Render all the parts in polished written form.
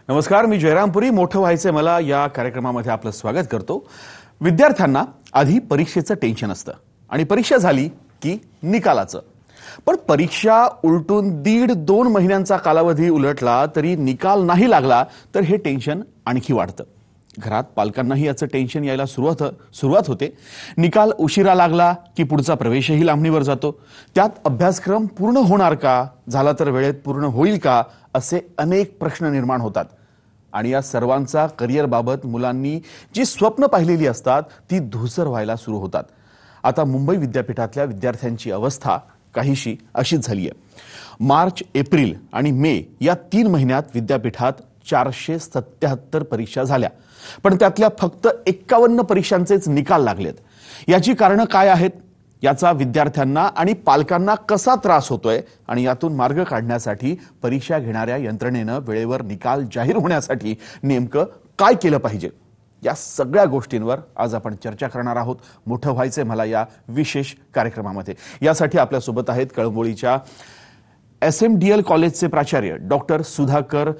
नमस्कार, मी जयरामपुरी. मोठं व्हायचंय मला या कार्यक्रमामध्ये आपलं स्वागत करतो. विद्यार्थ्यांना आधी परीक्षेचं टेन्शन असतं आणि परीक्षा झाली की निकालाचं. पण परीक्षा उलटून 1.5-2 महिन्यांचा कालावधी उलटला तरी निकाल नाही लागला तर हे टेन्शन आणखी वाढतं. घरात पालकांनाही याचं टेन्शन यायला सुरुवात होते. निकाल उशिरा लागला की पुढचा प्रवेशही लांबणीवर जातो. त्यात अभ्यासक्रम पूर्ण होणार का, झाला तर वेळेत पूर्ण होईल का, असे अनेक प्रश्न निर्माण होतात. आणि या सर्वांचा करिअरबाबत मुलांनी जी स्वप्न पाहिलेली असतात ती धूसर व्हायला सुरू होतात. आता मुंबई विद्यापीठातल्या विद्यार्थ्यांची अवस्था काहीशी अशीच झाली आहे. मार्च, एप्रिल आणि मे या 3 महिन्यात विद्यापीठात 477 परीक्षा झाल्या, पण त्यातल्या फक्त 51 परीक्षांचेच निकाल लागलेत. याची कारणं काय आहेत, याचा विद्यार्थ्यांना आणि पालकांना कसा त्रास होतोय आणि यातून मार्ग काढण्यासाठी परीक्षा घेणाऱ्या यंत्रणेनं वेळेवर निकाल जाहीर होण्यासाठी नेमकं काय केलं पाहिजे, या सगळ्या गोष्टींवर आज आपण चर्चा करणार आहोत. मोठं व्हायचंय मला या विशेष कार्यक्रमामध्ये. यासाठी आपल्यासोबत आहेत कळंबोलीच्या SMDL कॉलेजचे प्राचार्य डॉक्टर सुधाकर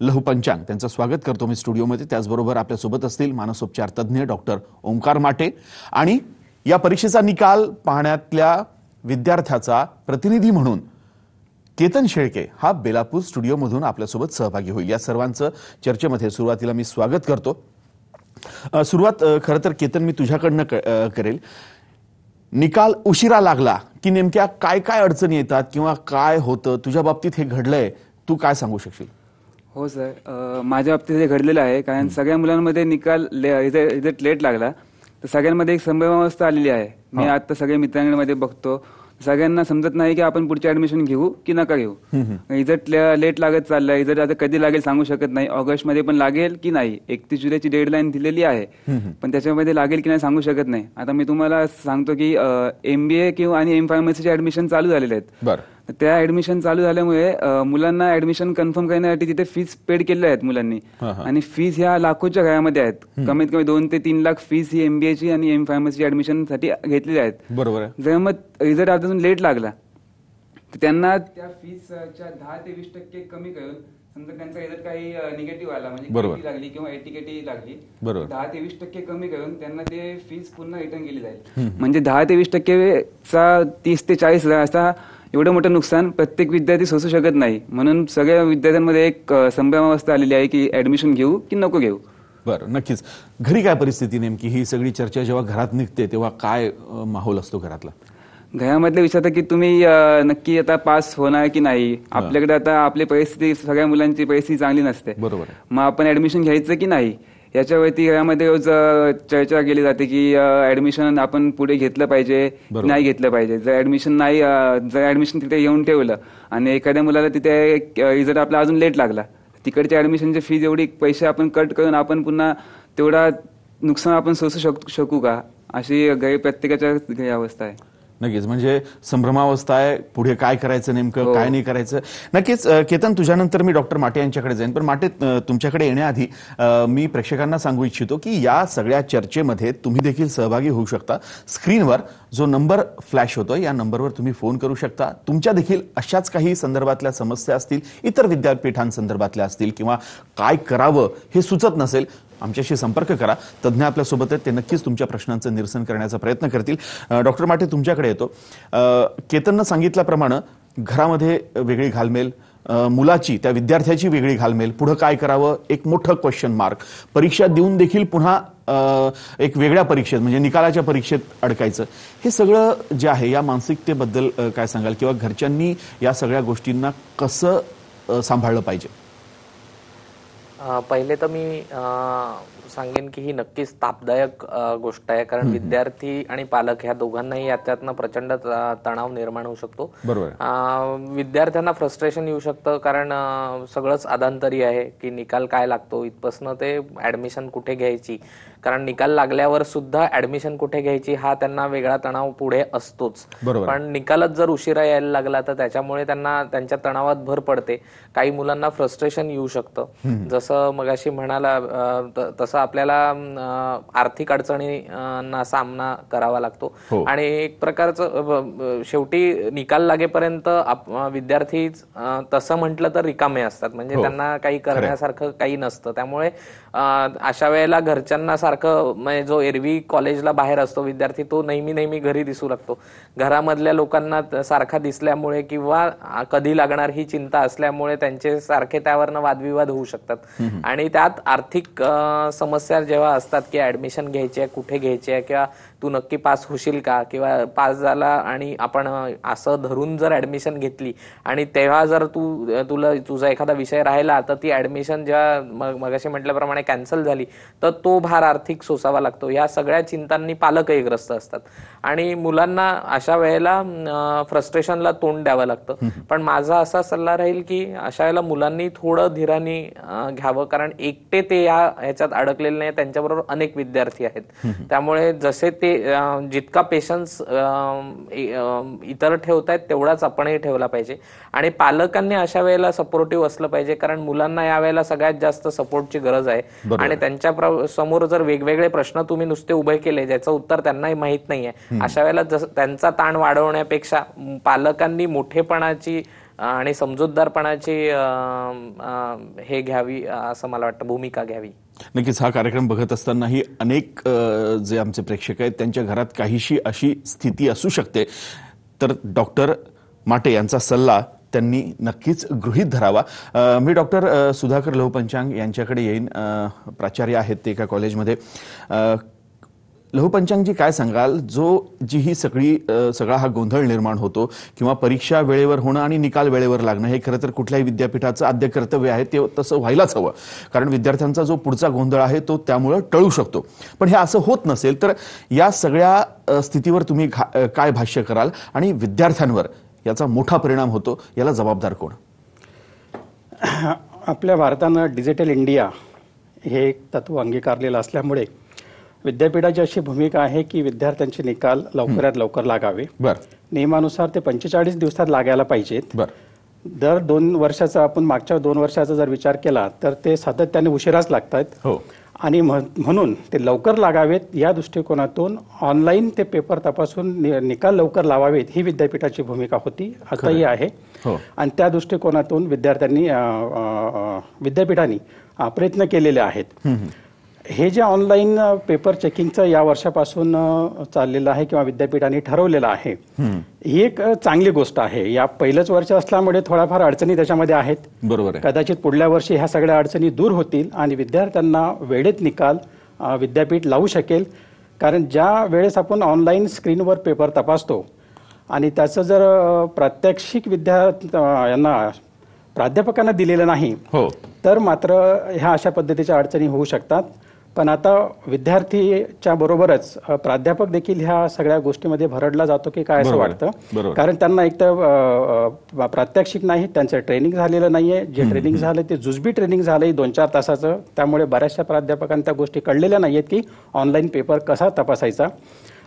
लहुपंचांग. त्यांचं स्वागत करतो मी स्टुडिओमध्ये. त्याचबरोबर आपल्यासोबत असतील मानसोपचार तज्ज्ञ डॉक्टर ओंकार माटे आणि या परीक्षेचा निकाल पाहण्यातल्या विद्यार्थ्याचा प्रतिनिधी म्हणून केतन शेळके हा बेलापूर स्टुडिओमधून आपल्यासोबत सहभागी होईल. या सर्वांचं चर्चेमध्ये सुरुवातीला मी स्वागत करतो. सुरुवात खरं तर केतन मी तुझ्याकडनं करेल. निकाल उशिरा लागला की नेमक्या काय काय अडचणी येतात किंवा काय होतं, तुझ्या बाबतीत हे घडलंय, तू काय सांगू शकशील? हो सर, माझ्या बाबतीत हे घडलेलं आहे. कारण सगळ्या मुलांमध्ये निकाल रिझल्ट लेट लागला तर सगळ्यांमध्ये एक संभ्रमावस्था आलेली आहे. मी आता सगळ्या मित्रांमध्ये बघतो, सगळ्यांना समजत नाही की आपण पुढचे ऍडमिशन घेऊ की नका घेऊ. रिझल्ट लेट लागत चाललाय. रिझल्ट आता कधी लागेल सांगू शकत नाही. ऑगस्ट मध्ये पण लागेल की नाही, 31 जुलैची डेडलाईन दिलेली आहे, पण त्याच्यामध्ये लागेल की नाही सांगू शकत नाही. आता मी तुम्हाला सांगतो की MBA किंवा आणि M.Pharmacy ऍडमिशन चालू झालेले आहेत. त्या ऍडमिशन चालू झाल्यामुळे मुलांना ऍडमिशन कन्फर्म करण्यासाठी तिथे फीस पेड केलेल्या आहेत मुलांनी, आणि फीस ह्या लाखोच्या घरामध्ये आहेत. कमीत कमी 2 ते 3 लाख फीस ही MBA ची आणि M.Pharmacy ऍडमिशन साठी घेतलेली आहेत. बरोबर. जर मग रिझल्ट अजून लेट लागला तर त्यांना त्या फीसच्या 10 ते 20% कमी करून, समजा त्यांचा रिझल्ट काही निगेटिव्ह आला, म्हणजे KT लागली किंवा AT-KT लागली, 10 ते 20% कमी करून त्यांना ते फीस पुन्हा रिटर्न केली जाईल. म्हणजे 10 ते 20%चा 30 ते 40 हजार असा एवढं मोठं नुकसान प्रत्येक विद्यार्थी सोसू शकत नाही. म्हणून सगळ्या विद्यार्थ्यांमध्ये एक संभ्रमावस्था आलेली आहे की ऍडमिशन घेऊ की नको घेऊ. बरं, नक्कीच. घरी काय परिस्थिती नेमकी? ही सगळी चर्चा जेव्हा घरात निघते तेव्हा काय माहोल असतो घरातला? घरामधले विचारतात की तुम्ही नक्की आता पास होणार की नाही. आपल्याकडे आता आपली परिस्थिती, सगळ्या मुलांची परिस्थिती चांगली नसते. बरोबर. मग आपण ऍडमिशन घ्यायचं की नाही याच्यावरती घरामध्ये रोज चर्चा केली जाते की ऍडमिशन आपण पुढे घेतलं पाहिजे नाही घेतलं पाहिजे. जर ऍडमिशन तिथे येऊन ठेवलं आणि एखाद्या मुलाला तिथे रिझल्ट आपला अजून लेट लागला, तिकडच्या ऍडमिशनची फीज एवढी पैसे आपण कट करून आपण पुन्हा तेवढा नुकसान आपण सोसू शकू का, अशी प्रत्येकाच्या अवस्था आहे. नक्कीच, म्हणजे संभ्रमावस्था आहे. पुढे काय करायचं नेमकं, काय नाही करायचं. नक्कीच केतन, तुझ्यानंतर मी डॉक्टर माटे यांच्याकडे जाईन. पण माटे, तुमच्याकडे येण्याआधी मी प्रेक्षकांना सांगू इच्छितो की या सगळ्या चर्चेमध्ये तुम्ही देखील सहभागी होऊ शकता. स्क्रीनवर जो नंबर फ्लॅश होतोय या नंबरवर तुम्ही फोन करू शकता. तुमच्या देखील अशाच काही संदर्भातल्या समस्या असतील, इतर विद्यापीठांसंदर्भातल्या असतील, किंवा काय करावं हे सुचत नसेल, आमच्याशी संपर्क करा. तज्ज्ञ आपल्यासोबत आहेत, ते नक्कीच तुमच्या प्रश्नांचं निरसन करण्याचा प्रयत्न करतील. डॉक्टर माटे, तुमच्याकडे येतो. केतननं सांगितल्याप्रमाणे घरामध्ये वेगळी घालमेल, मुलाची, त्या विद्यार्थ्याची वेगळी घालमेल, पुढं काय करावं एक मोठं क्वेश्चन मार्क, परीक्षा देऊन देखील पुन्हा एक वेगळ्या परीक्षेत म्हणजे निकालाच्या परीक्षेत अडकायचं, हे सगळं जे आहे या मानसिकतेबद्दल काय सांगाल, किंवा घरच्यांनी या सगळ्या गोष्टींना कसं सांभाळलं पाहिजे? पहिले तर मी सांगेन की ही नक्कीच तापदायक गोष्ट आहे. कारण विद्यार्थी आणि पालक ह्या दोघांनाही याच्यातनं प्रचंड तणाव निर्माण होऊ शकतो. बरोबर. विद्यार्थ्यांना फ्रस्ट्रेशन येऊ शकतं, कारण सगळंच अधांतरी आहे की निकाल काय लागतो इथपासनं ते ऍडमिशन कुठे घ्यायची. कारण निकाल लागल्यावर सुद्धा ऍडमिशन कुठे घ्यायची हा त्यांना वेगळा तणाव पुढे असतोच. पण निकालच जर उशिरा यायला लागला तर त्याच्यामुळे त्यांना त्यांच्या तणावात भर पडते. काही मुलांना फ्रस्ट्रेशन येऊ शकतं. जसं मगाशी म्हणाला तसं आपल्याला आर्थिक अडचणींना सामना करावा लागतो हो. आणि एक प्रकारचं शेवटी निकाल लागेपर्यंत विद्यार्थी तसं म्हटलं तर रिकामे असतात, म्हणजे त्यांना काही करण्यासारखं काही नसतं. त्यामुळे अशा वेळेला घरच्यांना सारखं म्हणजे जो एरवी कॉलेजला बाहेर असतो विद्यार्थी तो नेहमी घरी दिसू लागतो. घरामधल्या लोकांना सारखा दिसल्यामुळे किंवा कधी लागणार ही चिंता असल्यामुळे त्यांचे सारखे त्यावरनं वादविवाद होऊ शकतात. आणि त्यात आर्थिक समस्या जेव्हा असतात की ऍडमिशन घ्यायची आहे, कुठे घ्यायची आहे, किंवा तू नक्की पास होशील का, किंवा पास झाला आणि आपण असं धरून जर ऍडमिशन घेतली आणि तेव्हा जर तुला तुझा एखादा विषय राहिला तर ती ऍडमिशन जेव्हा मगाशी म्हटल्याप्रमाणे कॅन्सल झाली तर तो भार आर्थिक सोसावा लागतो. या सगळ्या चिंतांनी पालकही ग्रस्त असतात आणि मुलांना अशा वेळेला फ्रस्ट्रेशनला तोंड द्यावं लागतं. पण माझा असा सल्ला राहील की अशा वेळेला मुलांनी थोडं धीराने घ्यावं, कारण एकटे ते ह्याच्यात अडकलेले नाही, त्यांच्याबरोबर अनेक विद्यार्थी आहेत. त्यामुळे जसे ते जितका पेशन्स इतर ठेवतायत तेवढाच आपणही ठेवला पाहिजे आणि पालकांनी अशा वेळेला सपोर्टिव्ह असलं पाहिजे, कारण मुलांना यावेळेला सगळ्यात जास्त सपोर्टची गरज आहे. आणि त्यांच्या समोर जर वेगवेगळे प्रश्न तुम्ही नुसते उभे केले ज्याचं उत्तर त्यांनाही माहित नाहीये, अशा वेळेला त्यांचा ताण वाढवण्यापेक्षा पालकांनी मोठेपणाची आणि समजूतदारपणाची हे घ्यावी असं मला वाटतं, भूमिका घ्यावी. नक्कीच हा कार्यक्रम बघत असतानाही अनेक जे आमचे प्रेक्षक आहेत त्यांच्या घरात काहीशी अशी स्थिती असू शकते, तर डॉक्टर माटे यांचा सल्ला त्यांनी नक्कीच गृहीत धरावा. मी डॉक्टर सुधाकर लहूपंचांग यांच्याकडे येईन. प्राचार्य आहेत ते एका कॉलेजमध्ये. लहूपंचांगजी, काय सांगाल, जी ही सगळा हा गोंधळ निर्माण होतो किंवा परीक्षा वेळेवर होणं आणि निकाल वेळेवर लागणं हे खरं तर कुठल्याही विद्यापीठाचं आद्य कर्तव्य आहे, ते तसं व्हायलाच हवं, कारण विद्यार्थ्यांचा जो पुढचा गोंधळ आहे तो त्यामुळं टळू शकतो. पण हे असं होत नसेल तर या सगळ्या स्थितीवर तुम्ही काय भाष्य कराल आणि विद्यार्थ्यांवर याचा मोठा परिणाम होतो, याला जबाबदार कोण? आपल्या भारतानं डिजिटल इंडिया हे एक तत्व अंगीकारलेलं असल्यामुळे विद्यापीठाची अशी भूमिका आहे की विद्यार्थ्यांचे निकाल लवकरात लवकर लागावे. नियमानुसार ते 45 दिवसात लागायला पाहिजेत. दर 2 वर्षाचा आपण मागच्या 2 वर्षाचा जर विचार केला तर ते सातत्याने उशिराच लागतात. आणि म्हणून ते लवकर लागावेत या दृष्टिकोनातून ऑनलाईन ते पेपर तपासून निकाल लवकर लावावेत ही विद्यापीठाची भूमिका होती, आताही आहे. आणि त्या दृष्टिकोनातून विद्यापीठांनी प्रयत्न केलेले आहेत. हे जे ऑनलाईन पेपर चेकिंगचं या वर्षापासून चाललेलं आहे किंवा विद्यापीठाने ठरवलेलं आहे, ही एक चांगली गोष्ट आहे. या पहिलंच वर्ष असल्यामुळे थोड्याफार अडचणी त्याच्यामध्ये आहेत. बरोबर. कदाचित पुढल्या वर्षी ह्या सगळ्या अडचणी दूर होतील आणि विद्यार्थ्यांना वेळेत निकाल विद्यापीठ लावू शकेल. कारण ज्या वेळेस आपण ऑनलाईन स्क्रीनवर पेपर तपासतो आणि त्याचं जर प्रात्यक्षिक प्राध्यापकांना दिलेलं नाही तर मात्र ह्या अशा पद्धतीच्या अडचणी होऊ शकतात. पण आता विद्यार्थीच्या बरोबरच प्राध्यापक देखील ह्या सगळ्या गोष्टीमध्ये भरडला जातो की काय असं वाटतं, कारण त्यांना एक तर प्रात्यक्षिक नाही, त्यांचं ट्रेनिंग झालेलं नाहीये. जे ट्रेनिंग झालं ते जुजबी ट्रेनिंग झालंय 2-4 तासाचं. त्यामुळे बऱ्याचशा प्राध्यापकांना त्या गोष्टी कळलेल्या नाहीयेत की ऑनलाईन पेपर कसा तपासायचा.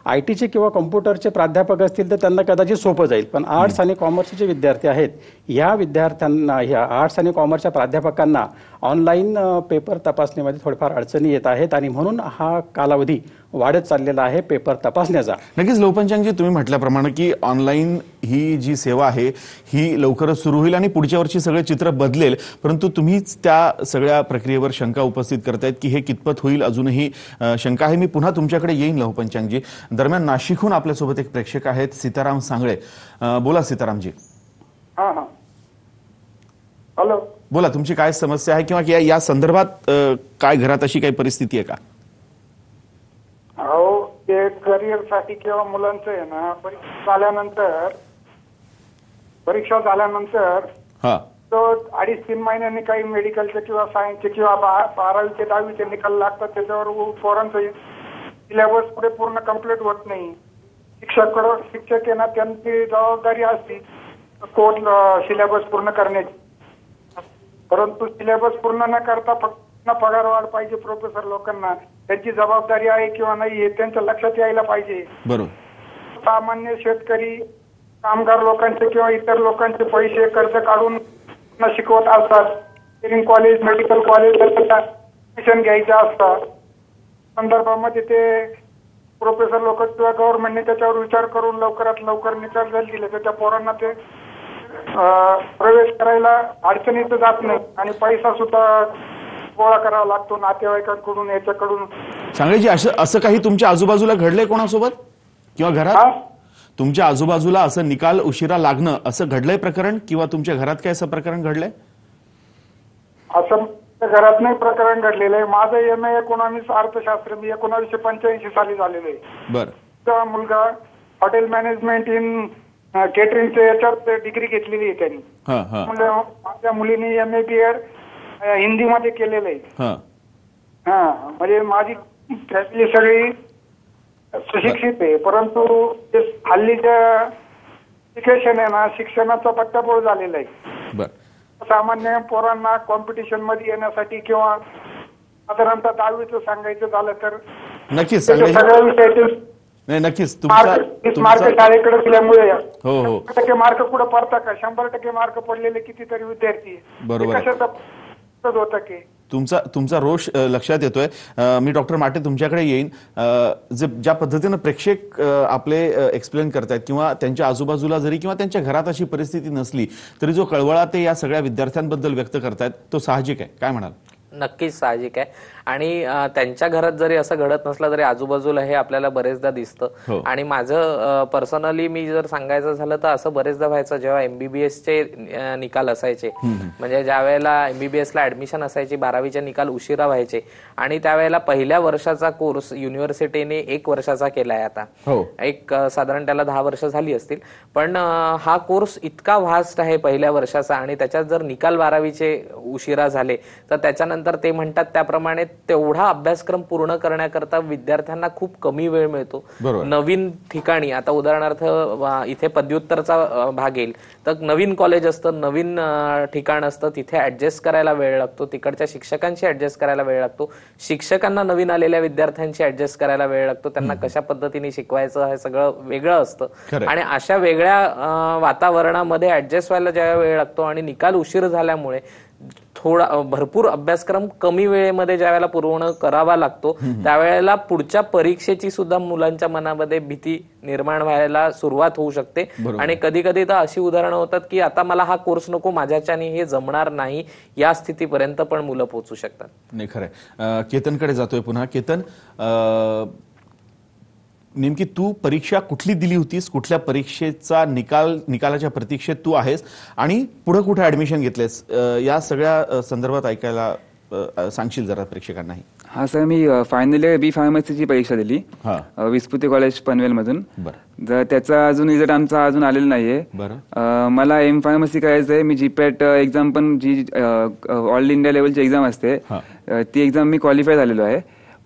IT किंवा कॉम्प्युटरचे प्राध्यापक असतील तर त्यांना कदाचित सोपं जाईल, पण आर्ट्स आणि कॉमर्सचे जे विद्यार्थी आहेत या विद्यार्थ्यांना, ह्या आर्ट्स आणि कॉमर्सच्या प्राध्यापकांना ऑनलाईन पेपर तपासणीमध्ये थोडीफार अडचणी येत आहेत आणि म्हणून हा कालावधी वाढत चाललेला आहे पेपर तपासण्याचा. नक्कीच लहूपंचांगजी, तुम्ही म्हटल्याप्रमाणे की ऑनलाईन ही जी सेवा आहे ही लवकरच सुरू होईल आणि पुढच्या वर्षी सगळे चित्र बदलेल, परंतु तुम्हीच त्या सगळ्या प्रक्रियेवर शंका उपस्थित करतायत की हे कितपत होईल, अजूनही शंका आहे. मी पुन्हा तुमच्याकडे येईन लहूपंचांगजी. दरम्यान नाशिकहून आपल्यासोबत एक प्रेक्षक आहेत, सीताराम सांगळे. बोला सीतारामजी. हॅलो, बोला, तुमची काय समस्या आहे किंवा या संदर्भात काय घरात अशी काही परिस्थिती आहे का? हो, ते करिअर साठी किंवा मुलांचं आहे ना, परीक्षा झाल्यानंतर तो 2.5-3 महिन्यांनी काही मेडिकलचे किंवा सायन्सचे किंवा 12वीचे 10वीचे निकाल लागतात, त्याच्यावर पोरांचं सिलेबस पुढे पूर्ण कम्प्लीट होत नाही. शिक्षक आहे ना, त्यांची जबाबदारी असते कोर्स सिलेबस पूर्ण करण्याची, परंतु सिलेबस पूर्ण न करता फक्त पगार वाढ पाहिजे प्रोफेसर लोकांना. त्यांची जबाबदारी आहे किंवा नाही हे त्यांच्या लक्षात यायला पाहिजे. बरोबर. सामान्य शेतकरी, कामगार लोकांचे किंवा इतर लोकांचे पैसे कर्ज काढून शिकवत असतात. Engineering college, medical college admission घ्यायचे असतात. संदर्भामध्ये ते प्रोफेसर लोक किंवा गव्हर्नमेंटने त्याच्यावर विचार करून लवकरात लवकर निकाल जर दिले तर त्या पोरांना ते प्रवेश करायला अडचणीत जात नाही आणि पैसा सुद्धा गोळा करावा लागतो नातेवाईकांकडून याच्याकडून. सांगायची असं काही तुमच्या आजूबाजूला घडलंय कोणासोबत किंवा घरात? तुमच्या आजूबाजूला असं निकाल उशिरा लागणं असं घडलंय प्रकरण किंवा तुमच्या घरात काय असं प्रकरण घडलंय? असं घरात नाही प्रकरण घडलेलं आहे. माझं MA इकॉनॉमिक्स अर्थशास्त्र मी 1985 साली झालेलं आहे. बरं. मुलगा हॉटेल मॅनेजमेंट इन केटरिंगच्या याच्यात डिग्री घेतलेली आहे त्यांनी. माझ्या मुलीने MA BEd हिंदीमध्ये केलेलं आहे. म्हणजे माझी फॅमिली सगळी सुशिक्षित आहे, परंतु हल्लीच्या एज्युकेशन आहे ना, शिक्षणाचा पट्टापोळ झालेला आहे. सामान्य पोरांना कॉम्पिटिशन मध्ये येण्यासाठी किंवा साधारणतः 10वीचं सांगायचं झालं तर नक्कीच सगळ्या विषयातील नाही नक्कीच मार्क शाळेकडे दिल्यामुळे हो 100% मार्क कुठं पडतात का? 100% मार्क पडलेले कितीतरी विद्यार्थी बरोबर होतं की तुमचा रोष लक्षात येतोय. मी डॉक्टर माटे तुमच्याकडे येईन. ज्या पद्धतीनं प्रेक्षक आपले एक्सप्लेन करतायत किंवा त्यांच्या आजूबाजूला जरी किंवा त्यांच्या घरात अशी परिस्थिती नसली तरी जो कळवळा ते या सगळ्या विद्यार्थ्यांबद्दल व्यक्त करतायत तो साहजिक आहे. काय म्हणाल? नक्कीच साहजिक आहे. आणि त्यांच्या घरात जरी असं घडत नसलं तरी आजूबाजूला हे आपल्याला बरेचदा दिसतं. आणि माझं पर्सनली मी जर सांगायचं झालं तर असं बरेचदा व्हायचं जेव्हा MBBS चे निकाल असायचे, म्हणजे ज्या वेळेला MBBS ला ऍडमिशन असायची 12वीचे निकाल उशिरा व्हायचे आणि त्यावेळेला पहिल्या वर्षाचा कोर्स युनिव्हर्सिटीने 1 वर्षाचा केलाय. आता एक साधारण त्याला 10 वर्ष झाली असतील, पण हा कोर्स इतका व्हास्ट आहे पहिल्या वर्षाचा आणि त्याच्यात जर निकाल 12वीचे उशिरा झाले तर त्याच्यानंतर ते म्हणतात त्याप्रमाणे तेवढा अभ्यासक्रम पूर्ण करण्याकरता विद्यार्थ्यांना खूप कमी वेळ मिळतो. नवीन ठिकाणी आता उदाहरणार्थ इथे पदव्युत्तरचा भाग येईल तर नवीन कॉलेज असतं, नवीन ठिकाण असतं, तिथे ऍडजस्ट करायला वेळ लागतो, तिकडच्या शिक्षकांशी ऍडजस्ट करायला वेळ लागतो, शिक्षकांना नवीन आलेल्या विद्यार्थ्यांशी ऍडजस्ट करायला वेळ लागतो, त्यांना कशा पद्धतीने शिकवायचं हे सगळं वेगळं असतं. आणि अशा वेगळ्या वातावरणामध्ये ऍडजस्ट व्हायला ज्यावेळेला वेळ लागतो आणि निकाल उशीर झाल्यामुळे थोडा भरपूर अभ्यासक्रम कमी वेळेमध्ये ज्या वेळेला पूर्ण करावा लागतो त्यावेळेला पुढच्या परीक्षेची सुद्धा मुलांच्या मनामध्ये भीती निर्माण व्हायला सुरुवात होऊ शकते. आणि कधी कधी तर अशी उदाहरणं होतात की आता मला हा कोर्स नको, माझ्याच्याने हे जमणार नाही, या स्थितीपर्यंत पण मुलं पोहोचू शकतात. नाही खरंय. केतनकडे जातोय पुन्हा. केतन, नेमकी तू परीक्षा कुठली दिली होतीस? कुठल्या परीक्षेचा निकालाच्या प्रतीक्षेत तू आहेस आणि पुढे कुठे ऍडमिशन घेतलेस? या सगळ्या संदर्भात ऐकायला सांगशील जरा प्रेक्षकांनाही. हा सर, मी फायनल इयर B फार्मसीची परीक्षा दिली विस्फुते कॉलेज पनवेल मधून. त्याचा अजून रिझल्ट आमचा अजून आलेला नाहीये. मला M फार्मसी करायचंय. मी GPAT एक्झाम पण जी ऑल इंडिया लेवलची एक्झाम असते ती एक्झाम मी क्वालिफाय झालेलो आहे.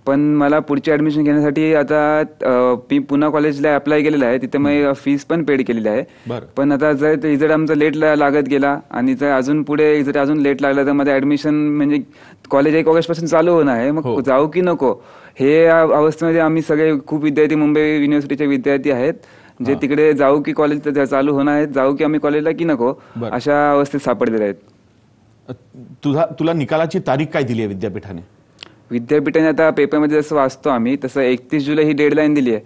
पण मला पुढची ऍडमिशन घेण्यासाठी आता मी पुन्हा कॉलेजला अप्लाय केलेला आहे, तिथे मी फीस पण पेड केलेली आहे. पण आता जर रिझल्ट आमचा लेट लागत गेला आणि जर अजून पुढे रिझल्ट अजून लेट लागला तर माझं ऍडमिशन म्हणजे कॉलेज 1 ऑगस्ट पासून चालू होणार आहे, मग जाऊ की नको हे अवस्थेमध्ये आम्ही सगळे खूप विद्यार्थी मुंबई युनिव्हर्सिटीचे विद्यार्थी आहेत जे तिकडे जाऊ की कॉलेज चालू होणार आहेत, जाऊ की आम्ही कॉलेजला की नको अशा अवस्थेत सापडलेले आहेत. तुला निकालाची तारीख काय दिली आहे विद्यापीठाने? विद्यापीठाने आता पेपरमध्ये जसं वाचतो आम्ही तसं 31 जुलै ही डेडलाईन दिली आहे.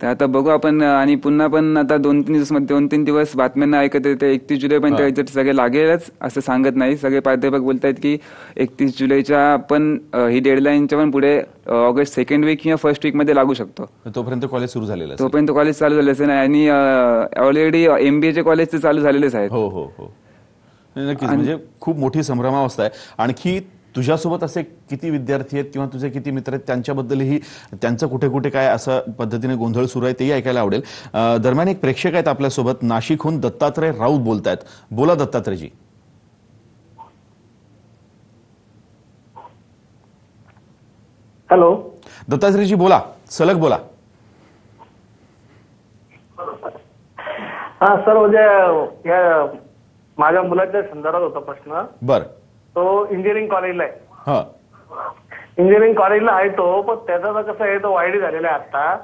तर आता बघू आपण. आणि पुन्हा पण आता 2-3 दिवस बातम्यांना ऐकत येते 31 जुलै पण रिझल्ट सगळे लागेलच असं सांगत नाही. सगळे प्राध्यापक बोलतायत की 31 जुलैच्या पण ही डेडलाईनच्या पण पुढे ऑगस्ट 2nd वीक किंवा 1st वीक मध्ये लागू शकतो. तोपर्यंत कॉलेज सुरू झालेलं, तोपर्यंत कॉलेज चालू झालं असेल आणि ऑलरेडी MBA चे कॉलेज चालू झालेलेच आहेत. हो नक्कीच. म्हणजे खूप मोठी संभ्रमावस्था आहे. आणखी तुझ्यासोबत असे किती विद्यार्थी आहेत किंवा तुझे किती मित्र आहेत त्यांच्याबद्दलही त्यांचं कुठे कुठे काय असं पद्धतीने गोंधळ सुरू आहे तेही ऐकायला आवडेल. दरम्यान एक प्रेक्षक आहेत आपल्यासोबत, नाशिकहून दत्तात्रय राऊत बोलतायत. बोला दत्तात्रयजी. हॅलो दत्तात्रयजी बोला, सलग बोला. हा सर, म्हणजे या माझ्या मुलाच्या संदर्भात होता प्रश्न. बर. तो इंजिनिअरिंग कॉलेजला आहे. इंजिनिअरिंग कॉलेजला आहे तो, पण त्याचा कसं आहे तो वायडी झालेला आहे आता.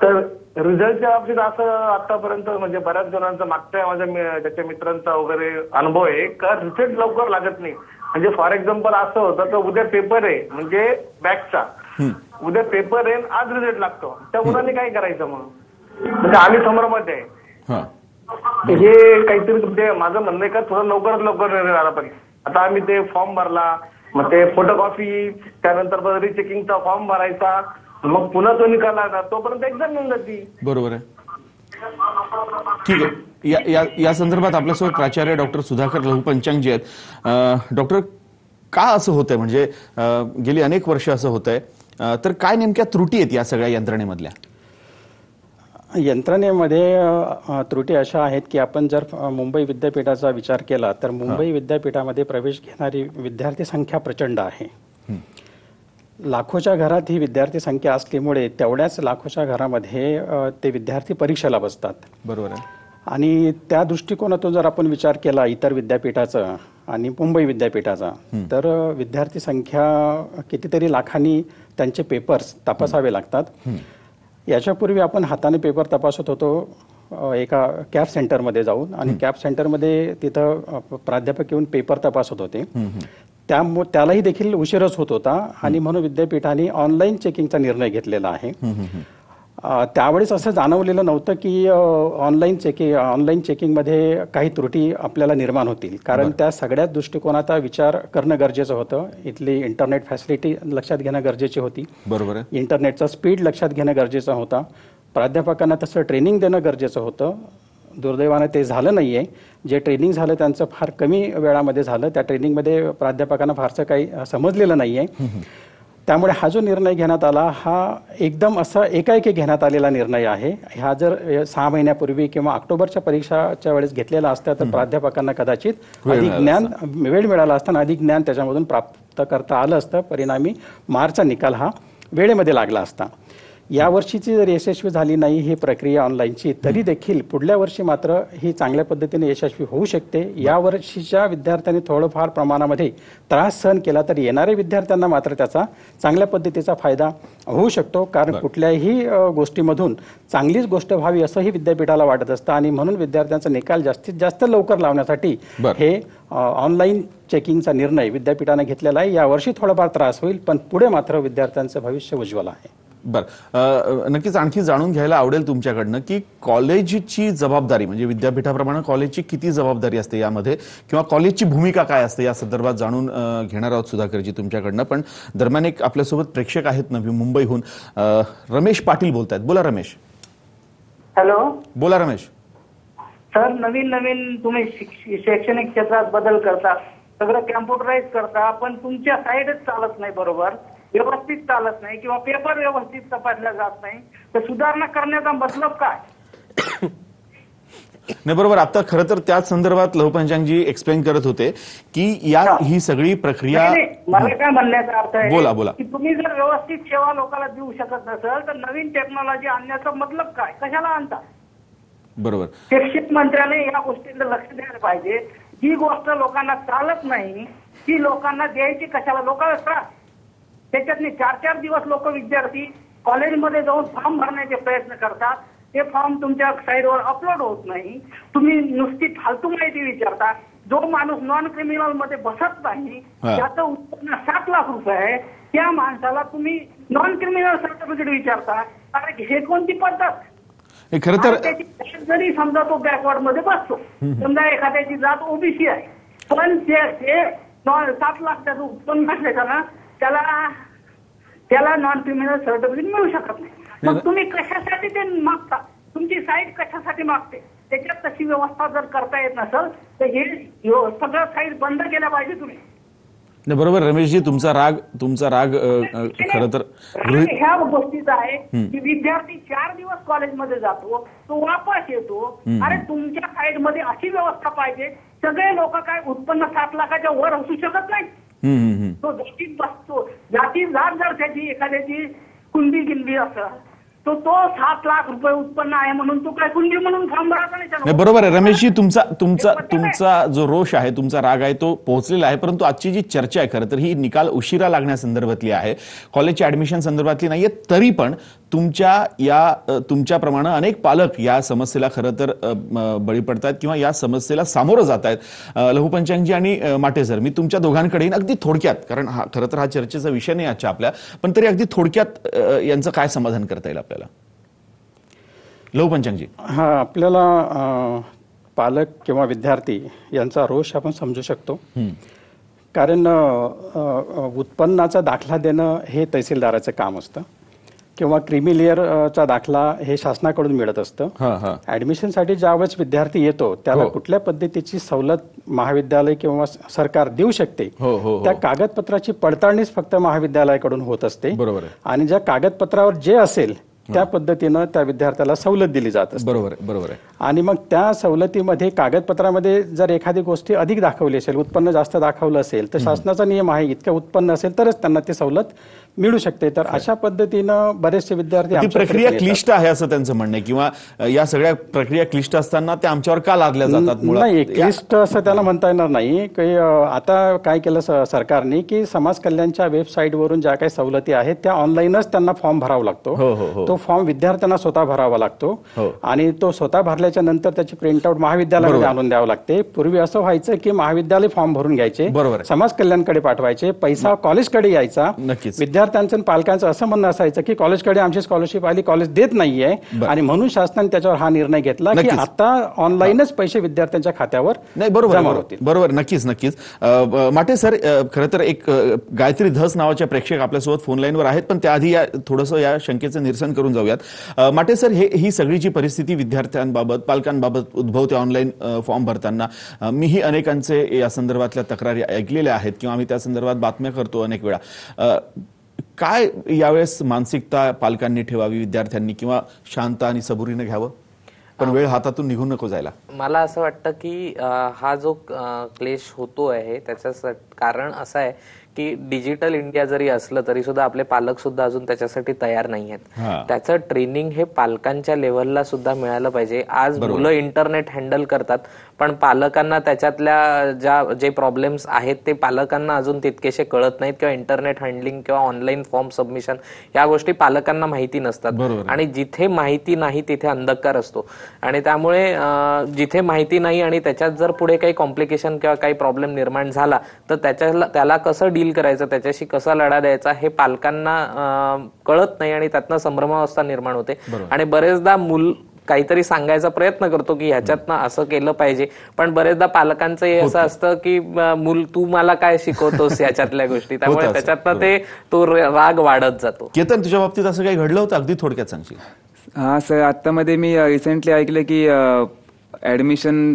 तर रिझल्टच्या बाबतीत असं आतापर्यंत म्हणजे बऱ्याच जणांचा मागच्या त्याच्या मित्रांचा वगैरे अनुभव आहे का रिझल्ट लवकर लागत नाही. म्हणजे फॉर एक्झाम्पल असं होतं तर उद्या पेपर आहे म्हणजे बॅकचा उद्या पेपर येईल, आज रिझल्ट लागतो, त्या मुलांनी काय करायचं मग? म्हणजे आम्ही समोरमध्ये आहे. हे काहीतरी माझं म्हणणं आहे का थोडं लवकरात लवकर निर्णय झाला पाहिजे. आता आम्ही ते फॉर्म भरला, मग ते फोटोकॉपी, त्यानंतर रिचेकिंगचा फॉर्म भरायचा, मग पुन्हा तो निकाल लागणार, तोपर्यंत एक्झाम येऊन जाती. बरोबर आहे. ठीक आहे. या संदर्भात आपल्यासोबत प्राचार्य डॉक्टर सुधाकर लहूपंचांग जे आहेत. डॉक्टर, का असं होतंय? म्हणजे गेली अनेक वर्ष असं होतंय, तर काय नेमक्या त्रुटी आहेत या सगळ्या यंत्रणेमधल्या? यंत्रणेमध्ये त्रुटी अशा आहेत की आपण जर मुंबई विद्यापीठाचा विचार केला तर मुंबई विद्यापीठामध्ये प्रवेश घेणारी विद्यार्थी संख्या प्रचंड आहे. लाखोच्या घरात ही विद्यार्थी संख्या असल्यामुळे तेवढ्याच लाखोच्या घरामध्ये ते विद्यार्थी परीक्षेला बसतात. बरोबर आहे. आणि त्या दृष्टिकोनातून जर आपण विचार केला इतर विद्यापीठाचा आणि मुंबई विद्यापीठाचा, तर विद्यार्थी संख्या कितीतरी लाखांनी त्यांचे पेपर्स तपासावे लागतात. याच्यापूर्वी आपण हाताने पेपर तपासत होतो एका कॅप सेंटरमध्ये जाऊन, आणि कॅप सेंटरमध्ये तिथं प्राध्यापक येऊन पेपर तपासत होते. त्यालाही देखील उशीरच होत होता, आणि म्हणून विद्यापीठाने ऑनलाईन चेकिंगचा निर्णय घेतलेला आहे. त्यावेळेस असं जाणवलेलं नव्हतं की ऑनलाईन चेकिंगमध्ये काही त्रुटी आपल्याला निर्माण होतील, कारण त्या सगळ्याच दृष्टिकोनाचा विचार करणं गरजेचं होतं. इथली इंटरनेट फॅसिलिटी लक्षात घेणं गरजेची होती. बरोबर आहे. इंटरनेटचा स्पीड लक्षात घेणं गरजेचं होता. प्राध्यापकांना तसं ट्रेनिंग देणं गरजेचं होतं. दुर्दैवानं ते झालं नाहीये. जे ट्रेनिंग झालं त्यांचं फार कमी वेळामध्ये झालं. त्या ट्रेनिंगमध्ये प्राध्यापकांना फारसं काही समजलेलं नाहीये. त्यामुळे हा जो निर्णय घेण्यात आला हा एकदम असा एकाएकी घेण्यात आलेला निर्णय आहे. हा जर 6 महिन्यापूर्वी किंवा ऑक्टोबरच्या परीक्षाच्या वेळेस घेतलेला असता तर प्राध्यापकांना कदाचित अधिक वेळ मिळाला असता, अधिक ज्ञान त्याच्यामधून प्राप्त करता आलं असतं. परिणामी मार्चचा निकाल हा वेळेमध्ये लागला असता. या वर्षीची जर यशस्वी झाली नाही ही प्रक्रिया ऑनलाईनची, तरी देखील पुढल्या वर्षी मात्र ही चांगल्या पद्धतीने यशस्वी होऊ शकते. या वर्षीच्या विद्यार्थ्यांनी थोडंफार प्रमाणामध्ये त्रास सहन केला तर येणाऱ्या विद्यार्थ्यांना मात्र त्याचा चांगल्या पद्धतीचा फायदा होऊ शकतो. कारण कुठल्याही गोष्टीमधून चांगलीच गोष्ट व्हावी असंही विद्यापीठाला वाटत असतं, आणि म्हणून विद्यार्थ्यांचा निकाल जास्तीत जास्त लवकर लावण्यासाठी हे ऑनलाईन चेकिंगचा निर्णय विद्यापीठाने घेतलेला आहे. यावर्षी थोडाफार त्रास होईल, पण पुढे मात्र विद्यार्थ्यांचं भविष्य उज्ज्वल आहे. बरं, नक्कीच आणखी जाणून घ्यायला आवडेल तुमच्याकडनं की कॉलेजची जबाबदारी, म्हणजे विद्यापीठाप्रमाणे कॉलेजची किती जबाबदारी असते यामध्ये, किंवा कॉलेजची भूमिका काय असते या संदर्भात जाणून घेणार आहोत सुधाकरजी तुमच्याकडनं. पण दरम्यान एक आपल्यासोबत प्रेक्षक आहेत नवी मुंबईहून, रमेश पाटील बोलतायत. बोला रमेश. हॅलो. बोला रमेश. सर, नवीन तुम्ही शैक्षणिक क्षेत्रात बदल करता, सगळं कॅम्प्युटराईज करता, पण तुमच्या साईडच चालत नाही, बरोबर व्यवस्थित चालत नाही, किंवा पेपर व्यवस्थित तपासला जात नाही, तर सुधारणा करण्याचा मतलब काय? नाही, बरोबर. आता खरं तर त्याच संदर्भात लहूपंचांगजी एक्सप्लेन करत होते की ही सगळी प्रक्रिया. मला काय म्हणण्याचा अर्थ आहे, बोला की तुम्ही जर व्यवस्थित सेवा लोकांना देऊ शकत नसाल तर नवीन टेक्नॉलॉजी आणण्याचा मतलब काय? कशाला आणता? बरोबर. शिक्षण मंत्र्याने या गोष्टींना लक्ष द्यायला पाहिजे. जी गोष्ट लोकांना चालत नाही ती लोकांना द्यायची कशाला? लोकांना त्रास. त्याच्यातनी 4-4 दिवस लोक विद्यार्थी कॉलेजमध्ये जाऊन फॉर्म भरण्याचे प्रयत्न करतात. ते फॉर्म तुमच्या साईडवर अपलोड होत नाही. तुम्ही नुसती फालतू माहिती विचारता. जो माणूस नॉन क्रिमिनल मध्ये बसत नाही, त्याचं उत्पन्न 7 लाख रुपये आहे, त्या माणसाला तुम्ही नॉन क्रिमिनल सर्टिफिकेट विचारता. अरे हे कोणती पद्धत? खरं तर जरी समजा तो बॅकवर्ड मध्ये बसतो, समजा एखाद्याची जात ओबीसी आहे, पण ते 7 लाख त्याचं उत्पन्न असले का ना त्याला नॉन क्रिमिनल सर्टिफिकेट मिळू शकत नाही. मग तुम्ही कशासाठी ते मागता? तुमची साईट कशासाठी मागते? त्याच्यात तशी व्यवस्था जर करता येत नसेल तर हे सगळं साईट बंद केल्या पाहिजे तुम्ही. बरोबर रमेशजी, तुमचा राग खरं तर ह्या गोष्टीचा आहे की विद्यार्थी 4 दिवस कॉलेजमध्ये जातो, तो वापस येतो. अरे तुमच्या साईडमध्ये अशी व्यवस्था पाहिजे, सगळे लोक काय उत्पन्न 7 लाखाच्या वर असू शकत नाही. तो जातीत बसतो, जातीत जात जर त्याची एखाद्याची कुंडी गिंडी असं तो 7 लाख रुपये उत्पन्न आहे म्हणून तो काय कुंडी म्हणून फॉर्म भरायचा नाही. बरोबर आहे रमेशजी, तुमचा जो रोष आहे, तुमचा राग आहे तो पोहोचलेला आहे. परंतु आजची जी चर्चा आहे खरं तर ही निकाल उशिरा लागण्यासंदर्भातली आहे, कॉलेजच्या ऍडमिशन संदर्भातली नाहीये. तरी पण तुमच्याप्रमाणे अनेक पालक या समस्येला खरं तर बळी पडतात किंवा या समस्येला सामोरं जात आहेत. लहूपंचांगजी आणि माटे सर, मी तुमच्या दोघांकडे येईन अगदी थोडक्यात, कारण खरं तर हा चर्चेचा विषय नाही आजच्या आपल्या, पण तरी अगदी थोडक्यात यांचं काय समाधान करता येईल आपल्याला? लहूपंचांगजी. हा, आपल्याला पालक किंवा विद्यार्थी यांचा रोष आपण समजू शकतो, कारण उत्पन्नाचा दाखला देणं हे तहसीलदाराचं काम असतं किंवा क्रिमिलियरचा दाखला हे शासनाकडून मिळत असतं. ऍडमिशनसाठी ज्यावेळेस विद्यार्थी येतो त्याला कुठल्या पद्धतीची सवलत महाविद्यालय किंवा सरकार देऊ शकते त्या कागदपत्राची पडताळणीच फक्त महाविद्यालयाकडून होत असते. बरोबर. आणि ज्या कागदपत्रावर जे असेल त्या पद्धतीनं त्या विद्यार्थ्याला सवलत दिली जात असते. बरोबर आहे. आणि मग त्या सवलतीमध्ये कागदपत्रामध्ये जर एखादी गोष्टी अधिक दाखवली असेल, उत्पन्न जास्त दाखवलं असेल, तर शासनाचा नियम आहे इतकं उत्पन्न असेल तरच त्यांना ती सवलत मिळू शकते. तर अशा पद्धतीनं बरेचसे विद्यार्थी ती प्रक्रिया क्लिष्ट आहे असं त्यांचं म्हणणं आहे, किंवा या सगळ्या प्रक्रिया क्लिष्ट असताना त्या आमच्यावर का लादल्या जातात? नाही, क्लिष्ट असं त्याला म्हणता येणार नाही. की आता काय केलं सरकारने की समाज कल्याणच्या वेबसाईटवरून ज्या काही सवलती आहेत त्या ऑनलाईनच त्यांना फॉर्म भरावा लागतो. तो फॉर्म विद्यार्थ्यांना स्वतः भरावा लागतो आणि तो स्वतः भरल्याच्या नंतर त्याची प्रिंटआउट महाविद्यालयामध्ये आणून द्यावं लागते. पूर्वी असं व्हायचं की महाविद्यालय फॉर्म भरून घ्यायचे, समाज कल्याणकडे पाठवायचे, पैसा कॉलेजकडे यायचा. विद्यार्थ्यांचं पालकांचं असं म्हणणं असायचं की कॉलेजकडे आमची स्कॉलरशिप आली, कॉलेज देत नाहीये, आणि म्हणून शासनाने त्याच्यावर हा निर्णय घेतला की आता ऑनलाईनच पैसे विद्यार्थ्यांच्या खात्यावर जमा होतील. बरोबर, नक्कीच. माटे सर, खरं तर एक गायत्री धस नावाच्या प्रेक्षक आपल्यासोबत फोन लाईनवर आहेत, पण त्याआधी थोडंसं या शंकेचं निरसन करून जाऊयात. माटे सर, ही सगळी जी परिस्थिती विद्यार्थ्यांबाबत पालकांबाबत उद्भवते ऑनलाईन फॉर्म भरताना, मीही अनेकांचे या संदर्भातल्या तक्रारी ऐकलेल्या आहेत किंवा आम्ही त्या संदर्भात बातम्या करतो अनेक वेळा. काय यावेळेस मानसिकता पालकांनी ठेवावी, विद्यार्थ्यांनी, किंवा शांत आणि सबुरीने घ्यावं, पण वेळ हातातून निघून नको जायला? मला असं वाटतं की हा जो क्लेश होतो आहे त्याचं कारण असं आहे की डिजिटल इंडिया जरी असलं तरी सुद्धा आपले पालक सुद्धा अजून त्याच्यासाठी तयार नाही आहेत. त्याचं ट्रेनिंग हे पालकांच्या लेव्हलला सुद्धा मिळालं पाहिजे. आज मुलं इंटरनेट हँडल करतात, पण पालकांना त्याच्यातल्या जे प्रॉब्लेम्स आहेत ते पालकांना अजून तितकेसे कळत नाहीत, किंवा इंटरनेट हँडलिंग किंवा ऑनलाईन फॉर्म सबमिशन या गोष्टी पालकांना माहिती नसतात. आणि जिथे माहिती नाही तिथे अंधकार असतो, आणि त्यामुळे जिथे माहिती नाही आणि त्याच्यात जर पुढे काही कॉम्प्लिकेशन किंवा काही प्रॉब्लेम निर्माण झाला तर त्याला कसं डील करायचं, त्याच्याशी कसा लढा द्यायचा हे पालकांना कळत नाही, आणि त्यातनं संभ्रमावस्था निर्माण होते. आणि बरेचदा मूल काहीतरी सांगायचा प्रयत्न करतो की ह्याच्यातनं असं केलं पाहिजे, पण बरेचदा पालकांचं हे असं असतं की मूल तू मला काय शिकवतोस याच्यातल्या गोष्टी, त्यामुळे त्याच्यातनं तो राग वाढत जातो. केतन, तुझ्या बाबतीत असं काही घडलं होतं? अगदी थोडक्यात सांगशील? हा सर, आता मध्ये मी रिसेंटली ऐकलं की ऍडमिशन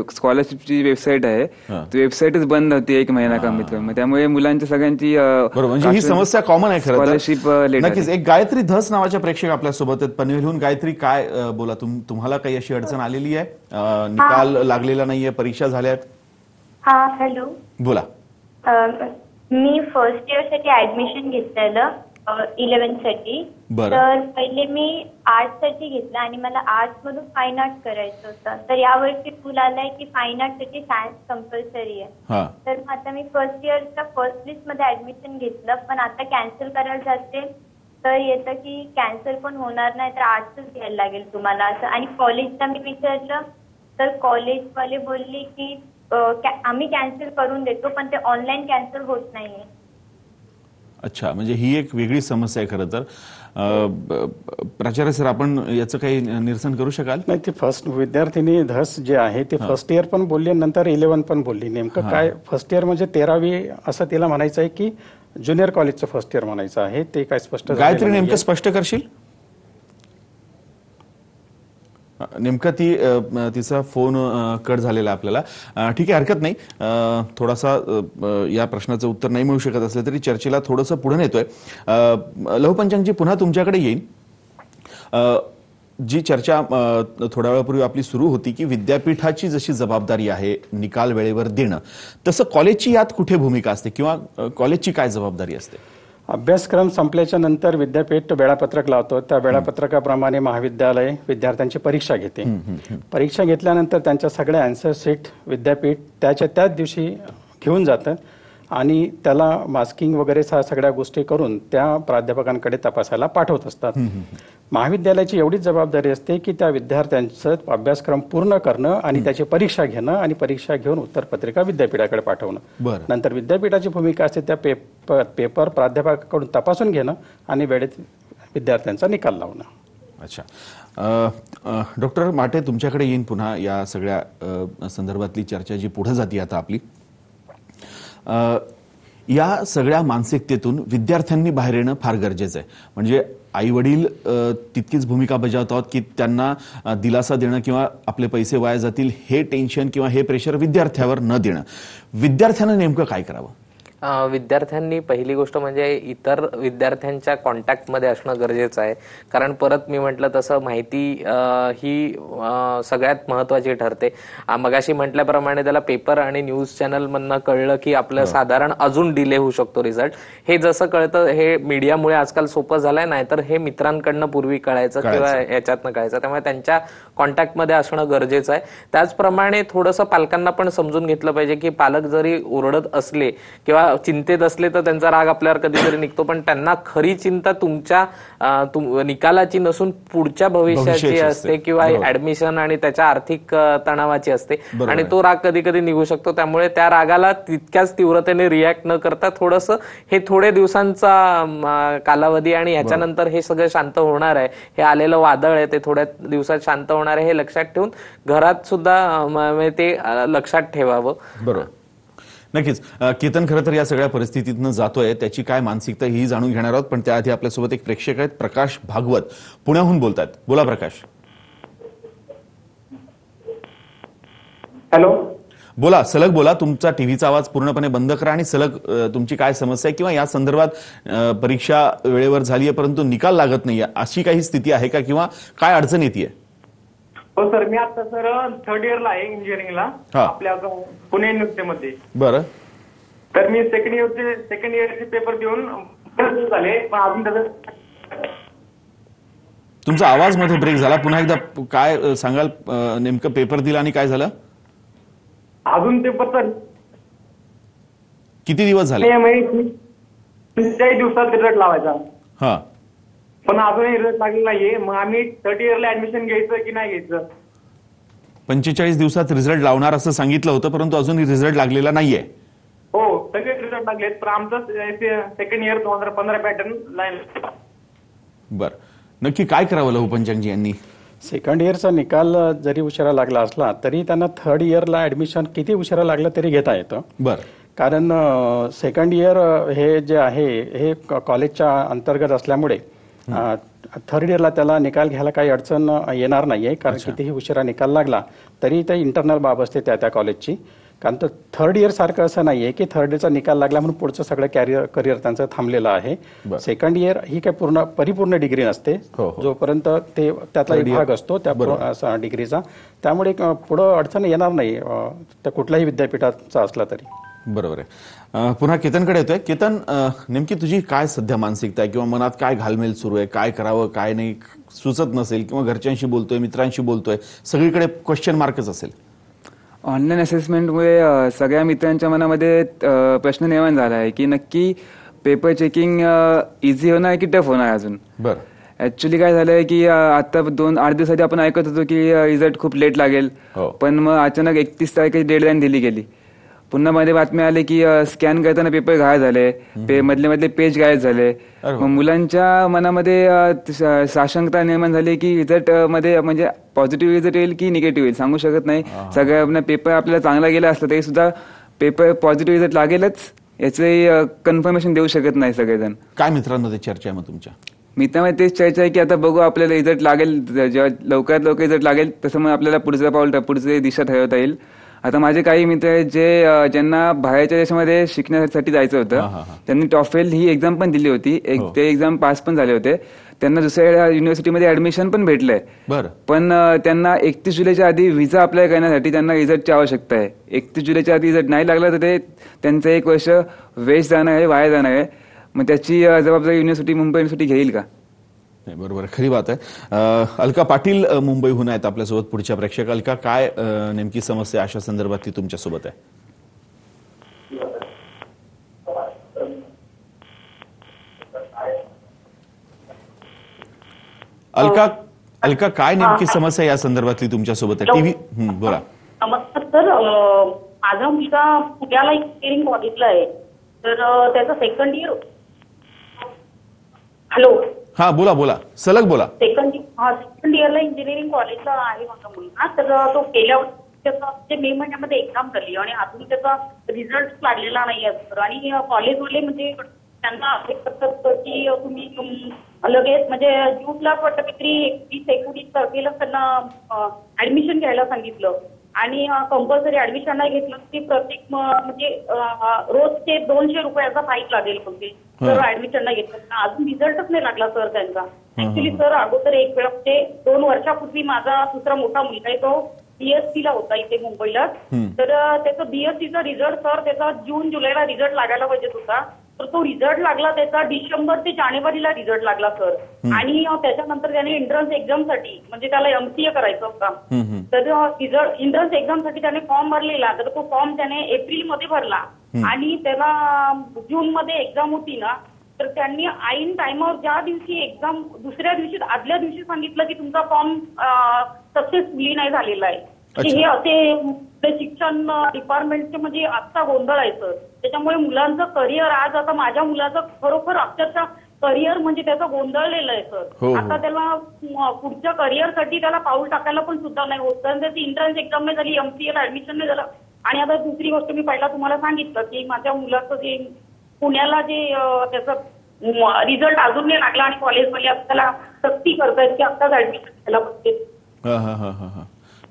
स्कॉलरशिपची वेबसाईट आहे, ती वेबसाईटच बंद होती 1 महिना कमीत कमी. त्यामुळे मुलांच्या सगळ्यांची बरोबर, म्हणजे ही समस्या कॉमन आहे खरं. स्कॉलरशिप नक्कीच. एक गायत्री धस नावाच्या प्रेक्षक आपल्यासोबत आहेत पनवेलहून. गायत्री, काय बोला, तुम्हाला काही अशी अडचण आलेली आहे? निकाल लागलेला नाहीये, परीक्षा झाल्यात? हा, हॅलो, बोला. मी फर्स्ट इयर साठी ऍडमिशन घेतलेलं 11th साठी. तर पहिले मी आर्ट्स साठी घेतलं आणि मला आर्ट्स मधून फाईन आर्ट्स करायचं होतं. तर यावर्षी रूल आलाय की फाईन आर्ट्स साठी सायन्स कंपल्सरी आहे. तर आता मी फर्स्ट इयरच्या फर्स्ट लिस्ट मध्ये ऍडमिशन घेतलं, पण आता कॅन्सल करायला जाते तर येतं की कॅन्सल पण होणार नाही, तर आर्ट्सच घ्यायला लागेल तुम्हाला असं. आणि कॉलेजला मी विचारलं तर कॉलेजवाले बोलले की आम्ही कॅन्सल करून देतो, पण ते ऑनलाईन कॅन्सल होत नाहीये. अच्छा, म्हणजे ही एक वेगळी समस्या आहे खरं तर. प्राचार्य सर, आपण याचं काही निरसन करू शकाल? नाही, ती फर्स्ट विद्यार्थिनी धस जे आहे ते फर्स्ट इयर पण बोलली, नंतर 11 पण बोलली. नेमकं काय, फर्स्ट इयर म्हणजे 13वी असं तिला म्हणायचं आहे की ज्युनियर कॉलेजचं फर्स्ट इयर म्हणायचं आहे, ते काय स्पष्ट? गायत्री, नेमकं स्पष्ट करशील? नेमका तिचा फोन कट झालेला आपल्याला. ठीक आहे, हरकत नाही. थोडासा या प्रश्नाचं उत्तर नाही मिळू शकत असलं तरी चर्चेला थोडंसं पुढे नेतोय. लहूपंचांगजी, पुन्हा तुमच्याकडे येईन. जी चर्चा थोड्या वेळापूर्वी आपली सुरू होती की विद्यापीठाची जशी जबाबदारी आहे निकाल वेळेवर देणं, तसं कॉलेजची यात कुठे भूमिका असते किंवा कॉलेजची काय जबाबदारी असते? अभ्यासक्रम संपल्याच्या नंतर विद्यापीठ वेळापत्रक लावतो. त्या वेळापत्रकाप्रमाणे महाविद्यालय विद्यार्थ्यांची परीक्षा घेते. परीक्षा घेतल्यानंतर त्यांच्या सगळ्या आन्सर शीट विद्यापीठ त्याच दिवशी घेऊन जातं आणि त्याला मास्किंग वगैरे सगळ्या गोष्टी करून त्या प्राध्यापकांकडे तपासायला पाठवत असतात. महाविद्यालयाची एवढीच जबाबदारी असते की त्या विद्यार्थ्यांचं अभ्यासक्रम पूर्ण करणं आणि त्याची परीक्षा घेणं आणि परीक्षा घेऊन उत्तरपत्रिका विद्यापीठाकडे पाठवणं. नंतर विद्यापीठाची भूमिका असते त्या पेपर प्राध्यापकाकडून तपासून घेणं आणि वेळेत विद्यार्थ्यांचा निकाल लावणं. अच्छा, डॉक्टर माटे तुमच्याकडे येईन पुन्हा या सगळ्या संदर्भातली चर्चा जी पुढे जाते आता आपली. या सगळ्या मानसिकतेतून विद्यार्थ्यांनी बाहेर येणं फार गरजेचं आहे. म्हणजे आई वडील तितकीच भूमिका बजावतात की त्यांना दिलासा देणं किंवा आपले पैसे वाया जातील हे टेन्शन किंवा हे प्रेशर विद्यार्थ्यावर न देणं. विद्यार्थ्यांना नेमकं काय करावं? विद्यार्थ्यांनी पहिली गोष्ट म्हणजे इतर विद्यार्थ्यांच्या कॉन्टॅक्टमध्ये असणं गरजेचं आहे. कारण परत मी म्हटलं तसं माहिती ही सगळ्यात महत्वाची ठरते. मगाशी म्हटल्याप्रमाणे त्याला पेपर आणि न्यूज चॅनल मधनं कळलं की आपलं साधारण अजून डिले होऊ शकतो रिझल्ट. हे जसं कळतं हे मीडियामुळे आजकाल सोपं झालंय, नाहीतर हे मित्रांकडनं पूर्वी कळायचं किंवा याच्यातनं कळायचं. त्यामुळे त्यांच्या कॉन्टॅक्टमध्ये असणं गरजेचं आहे. त्याचप्रमाणे थोडंसं पालकांना पण समजून घेतलं पाहिजे की पालक जरी ओरडत असले किंवा चिंतेत असले तर त्यांचा राग आपल्यावर कधीतरी निघतो, पण त्यांना खरी चिंता तुमच्या निकालाची नसून पुढच्या भविष्याची असते किंवा ऍडमिशन आणि त्याच्या आर्थिक तणावाची असते आणि तो राग कधी कधी निघू शकतो. त्यामुळे त्या रागाला तितक्याच तीव्रतेने रिॲक्ट न करता थोडंसं हे थोडे दिवसांचा कालावधी आणि ह्याच्यानंतर हे सगळं शांत होणार आहे. हे आलेलं वादळ आहे ते थोड्या दिवसात शांत होणार आहे हे लक्षात ठेवून घरात सुद्धा ते लक्षात ठेवावं. बरोबर, नक्कीच. केतन खरं तर या सगळ्या परिस्थितीतनं जातोय, त्याची काय मानसिकता ही जाणून घेणार आहोत. पण त्याआधी आपल्यासोबत एक प्रेक्षक आहेत, प्रकाश भागवत पुण्याहून बोलतात. बोला प्रकाश. हॅलो, बोला, सलग बोला. तुमचा टीव्हीचा आवाज पूर्णपणे बंद करा आणि सलग तुमची काय समस्या आहे किंवा या संदर्भात परीक्षा वेळेवर झाली आहे परंतु निकाल लागत नाहीये अशी काही स्थिती आहे का किंवा काय अडचण येते? हो सर, मी आता सर 3rd इयरला आहे इंजिनिअरिंगला आपल्या पुणे युनिव्हर्सिटीमध्ये. बरं. तर मी सेकंड इयरचे पेपर देऊन झाले, पण अजून तुमचा आवाज मध्ये ब्रेक झाला. पुन्हा एकदा काय सांगाल? नेमकं पेपर दिला आणि काय झालं? अजून पेपर सर किती दिवस झाले? 45 दिवसात रिझल्ट लावायचा. हा, पण अजूनही रिझल्ट लागलेला नाहीये. मग आम्ही 3rd इयरला ऍडमिशन घ्यायचं की नाही घ्यायचं? 45 दिवसात रिझल्ट लावणार असं सांगितलं होतं परंतु अजून रिझल्ट लागलेला नाहीये. हो, सगळे रिझल्ट लागलेत, पण आमचं सेकंड इयर 2015 पॅटर्न लाईन. बरं, नक्की काय करावं लहुपंचांगजी यांनी? सेकंड इयरचा निकाल जरी उशिरा लागला असला तरी त्यांना 3rd इयरला ऍडमिशन किती उशिरा लागलं तरी घेता येतं. बरं. कारण सेकंड इयर हे जे आहे हे कॉलेजच्या अंतर्गत असल्यामुळे 3rd इयरला त्याला निकाल घ्यायला काही अडचण येणार नाहीये. कारण कितीही उशिरा निकाल लागला तरी ते इंटरनल बाब असते त्या कॉलेजची. कारण तर 3rd इयर सारखं असं नाहीये की 3rd इयरचा निकाल लागला म्हणून पुढचं सगळं करिअर त्यांचं थांबलेलं आहे. सेकंड इयर ही काही परिपूर्ण डिग्री नसते जोपर्यंत ते त्यातला एक भाग असतो त्या डिग्रीचा. त्यामुळे पुढं अडचण येणार नाही त्या कुठल्याही विद्यापीठाचा असला तरी. बरोबर आहे. पुन्हा केतनकडे येतोय. केतन, नेमकी तुझी काय सध्या मानसिकता आहे किंवा मनात काय घालमेल सुरू आहे? काय करावं काय नाही सुचत नसेल किंवा घरच्यांशी बोलतोय, मित्रांशी बोलतोय, सगळीकडे क्वेश्चन मार्कच असेल. ऑनलाईन असेसमेंटमुळे सगळ्या मित्रांच्या मनामध्ये प्रश्न निर्माण झाला आहे की नक्की पेपर चेकिंग इझी होणार की टफ होणार अजून. बरं. ऍक्च्युली काय झालंय की आता 2-8 दिवस आधी आपण ऐकत होतो की रिझल्ट खूप लेट लागेल, पण मग अचानक 31 तारखेची डेडलाईन दिली गेली. पुन्हा मध्ये बातम्या आले की स्कॅन करताना पेपर गायब झाले, मधले पेज गायब झाले. मग मुलांच्या मनामध्ये साशंकता निर्माण झाली की रिझल्ट मध्ये म्हणजे पॉझिटिव्ह रिझल्ट येईल की निगेटिव्ह येईल सांगू शकत नाही. सगळ्या पेपर आपल्याला चांगला गेला असला तरी सुद्धा पेपर पॉझिटिव्ह रिझल्ट लागेलच याचे कन्फर्मेशन देऊ शकत नाही सगळेजण. काय मित्रांमध्ये चर्चा आहे मग तुमच्या? मित्रांमध्ये तेच चर्चा आहे की आता बघू आपल्याला रिझल्ट लागेल, जेव्हा लवकरात लवकर रिझल्ट लागेल तसं मग आपल्याला पुढचं पाऊल पुढची दिशा ठरवता येईल. आता माझे काही मित्र आहेत ज्यांना बाहेरच्या देशामध्ये शिकण्यासाठी जायचं होतं, त्यांनी टॉफेल ही एक्झाम पण दिली होती, ते एक्झाम पास पण झाले होते. त्यांना दुसऱ्या युनिव्हर्सिटीमध्ये ऍडमिशन पण भेटलंय. पण त्यांना 31 जुलैच्या आधी व्हिसा अप्लाय करण्यासाठी त्यांना रिझल्टची आवश्यकता आहे. 31 जुलैच्या आधी रिझल्ट नाही लागला तर ते त्यांचं 1 वर्ष वेस्ट जाणार आहे, वाया जाणार आहे. मग त्याची जबाबदारी युनिव्हर्सिटी, मुंबई युनिव्हर्सिटी घेईल का? बरोबर, खरी बात आहे. अलका पाटील मुंबईहून आहेत आपल्यासोबत पुढच्या प्रेक्षक. अलका, काय नेमकी समस्या अशा संदर्भातली तुमच्यासोबत आहे? अलका काय नेमकी समस्या या संदर्भातली तुमच्यासोबत आहे? टीव्ही बोला. नमस्कार सर, माझा मुलगा पुण्याला इंजिनिअरिंग कॉलेजला आहे, तर त्याचा सेकंड इयर. हॅलो. हा बोला सलग बोला. सेकंड इयरला इंजिनिअरिंग कॉलेजला आहे माझा मुलगा. तर तो गेल्या वर्षी मे महिन्यामध्ये एक्झाम झाली आणि अजून त्याचा रिझल्ट लागलेला नाही आहे सर. आणि कॉलेजवाले म्हणजे त्यांना असे करतात की तुम्ही लगेच म्हणजे जूनला वाटतं काहीतरी 20-19 तारखेला त्यांना ऍडमिशन घ्यायला सांगितलं आणि कंपल्सरी ऍडमिशन नाही घेतलं की प्रत्येक म्हणजे रोजचे 200 रुपयाचा फाईन लागेल कोणते सर ऍडमिशन नाही घेतलं. अजून रिझल्टच नाही लागला सर त्यांचा. ऍक्च्युली सर अगोदर एक वेळा म्हणजे 2 वर्षापूर्वी माझा दुसरा मोठा मुलगा आहे, तो BSc ला होता इथे मुंबईला. तर त्याचा BSc चा रिझल्ट सर त्याचा जून-जुलैला रिझल्ट लागायला पाहिजे होता, तर तो रिझल्ट लागला त्याचा डिसेंबर ते जानेवारीला रिझल्ट लागला सर. आणि त्याच्यानंतर त्याने एंट्रन्स एक्झामसाठी म्हणजे त्याला MCA करायचं होता, तर रिझल्ट एंट्रन्स एक्झामसाठी त्याने फॉर्म भरलेला. तर तो फॉर्म त्याने एप्रिलमध्ये भरला आणि त्याला जूनमध्ये एक्झाम होती ना, तर त्यांनी ऐन टाइमावर ज्या दिवशी एक्झाम दुसऱ्या दिवशी आदल्या दिवशी सांगितलं की तुमचा फॉर्म सक्सेसफुली नाही झालेला आहे. हे असे शिक्षण डिपार्टमेंटचे म्हणजे आजचा गोंधळ आहे सर. त्याच्यामुळे मुलांचं करिअर आज आता माझ्या मुलाचं खरोखर अक्षरशः करिअर म्हणजे त्याचं गोंधळलेलं आहे सर. आता त्याला पुढच्या करिअरसाठी त्याला पाऊल टाकायला पण सुद्धा नाही होत, कारण त्याची एंट्रन्स एक्झाम नाही झाली, MCA ला ऍडमिशन नाही झालं. आणि आता दुसरी गोष्ट मी पहिला तुम्हाला सांगितलं की माझ्या मुलाचं जे पुण्याला जे त्याचा रिझल्ट अजून नाही लागला आणि कॉलेजवाले त्याला सक्ती करतायत की आत्ताच ऍडमिशन घ्यायला पाहिजे.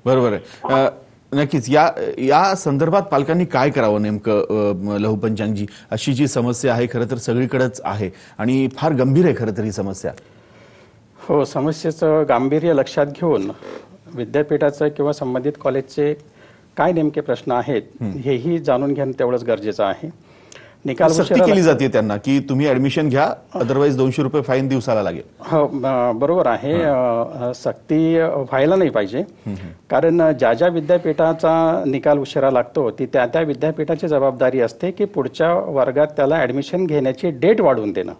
बरोबर आहे. नक्कीच या संदर्भात पालकांनी काय करावं नेमकं लहू पंचांगजी? अशी जी समस्या आहे खरं तर सगळीकडेच आहे आणि फार गंभीर आहे खरं तर ही समस्या. हो, समस्येचं गांभीर्य लक्षात घेऊन विद्यापीठाचं किंवा संबंधित कॉलेजचे काय नेमके प्रश्न आहेत हेही जाणून घेणं तेवढंच गरजेचं आहे. निकाल सक्ती केली जाते त्यांना की तुम्ही ऍडमिशन घ्या, अदरवाईज 200 रुपये फाईन दिवसाला लागेल. हो, बरोबर आहे. सक्ती व्हायला नाही पाहिजे, कारण ज्या विद्यापीठाचा निकाल उशिरा लागतो ती त्या विद्यापीठाची जबाबदारी असते की पुढच्या वर्गात त्याला ऍडमिशन घेण्याची डेट वाढवून देणं.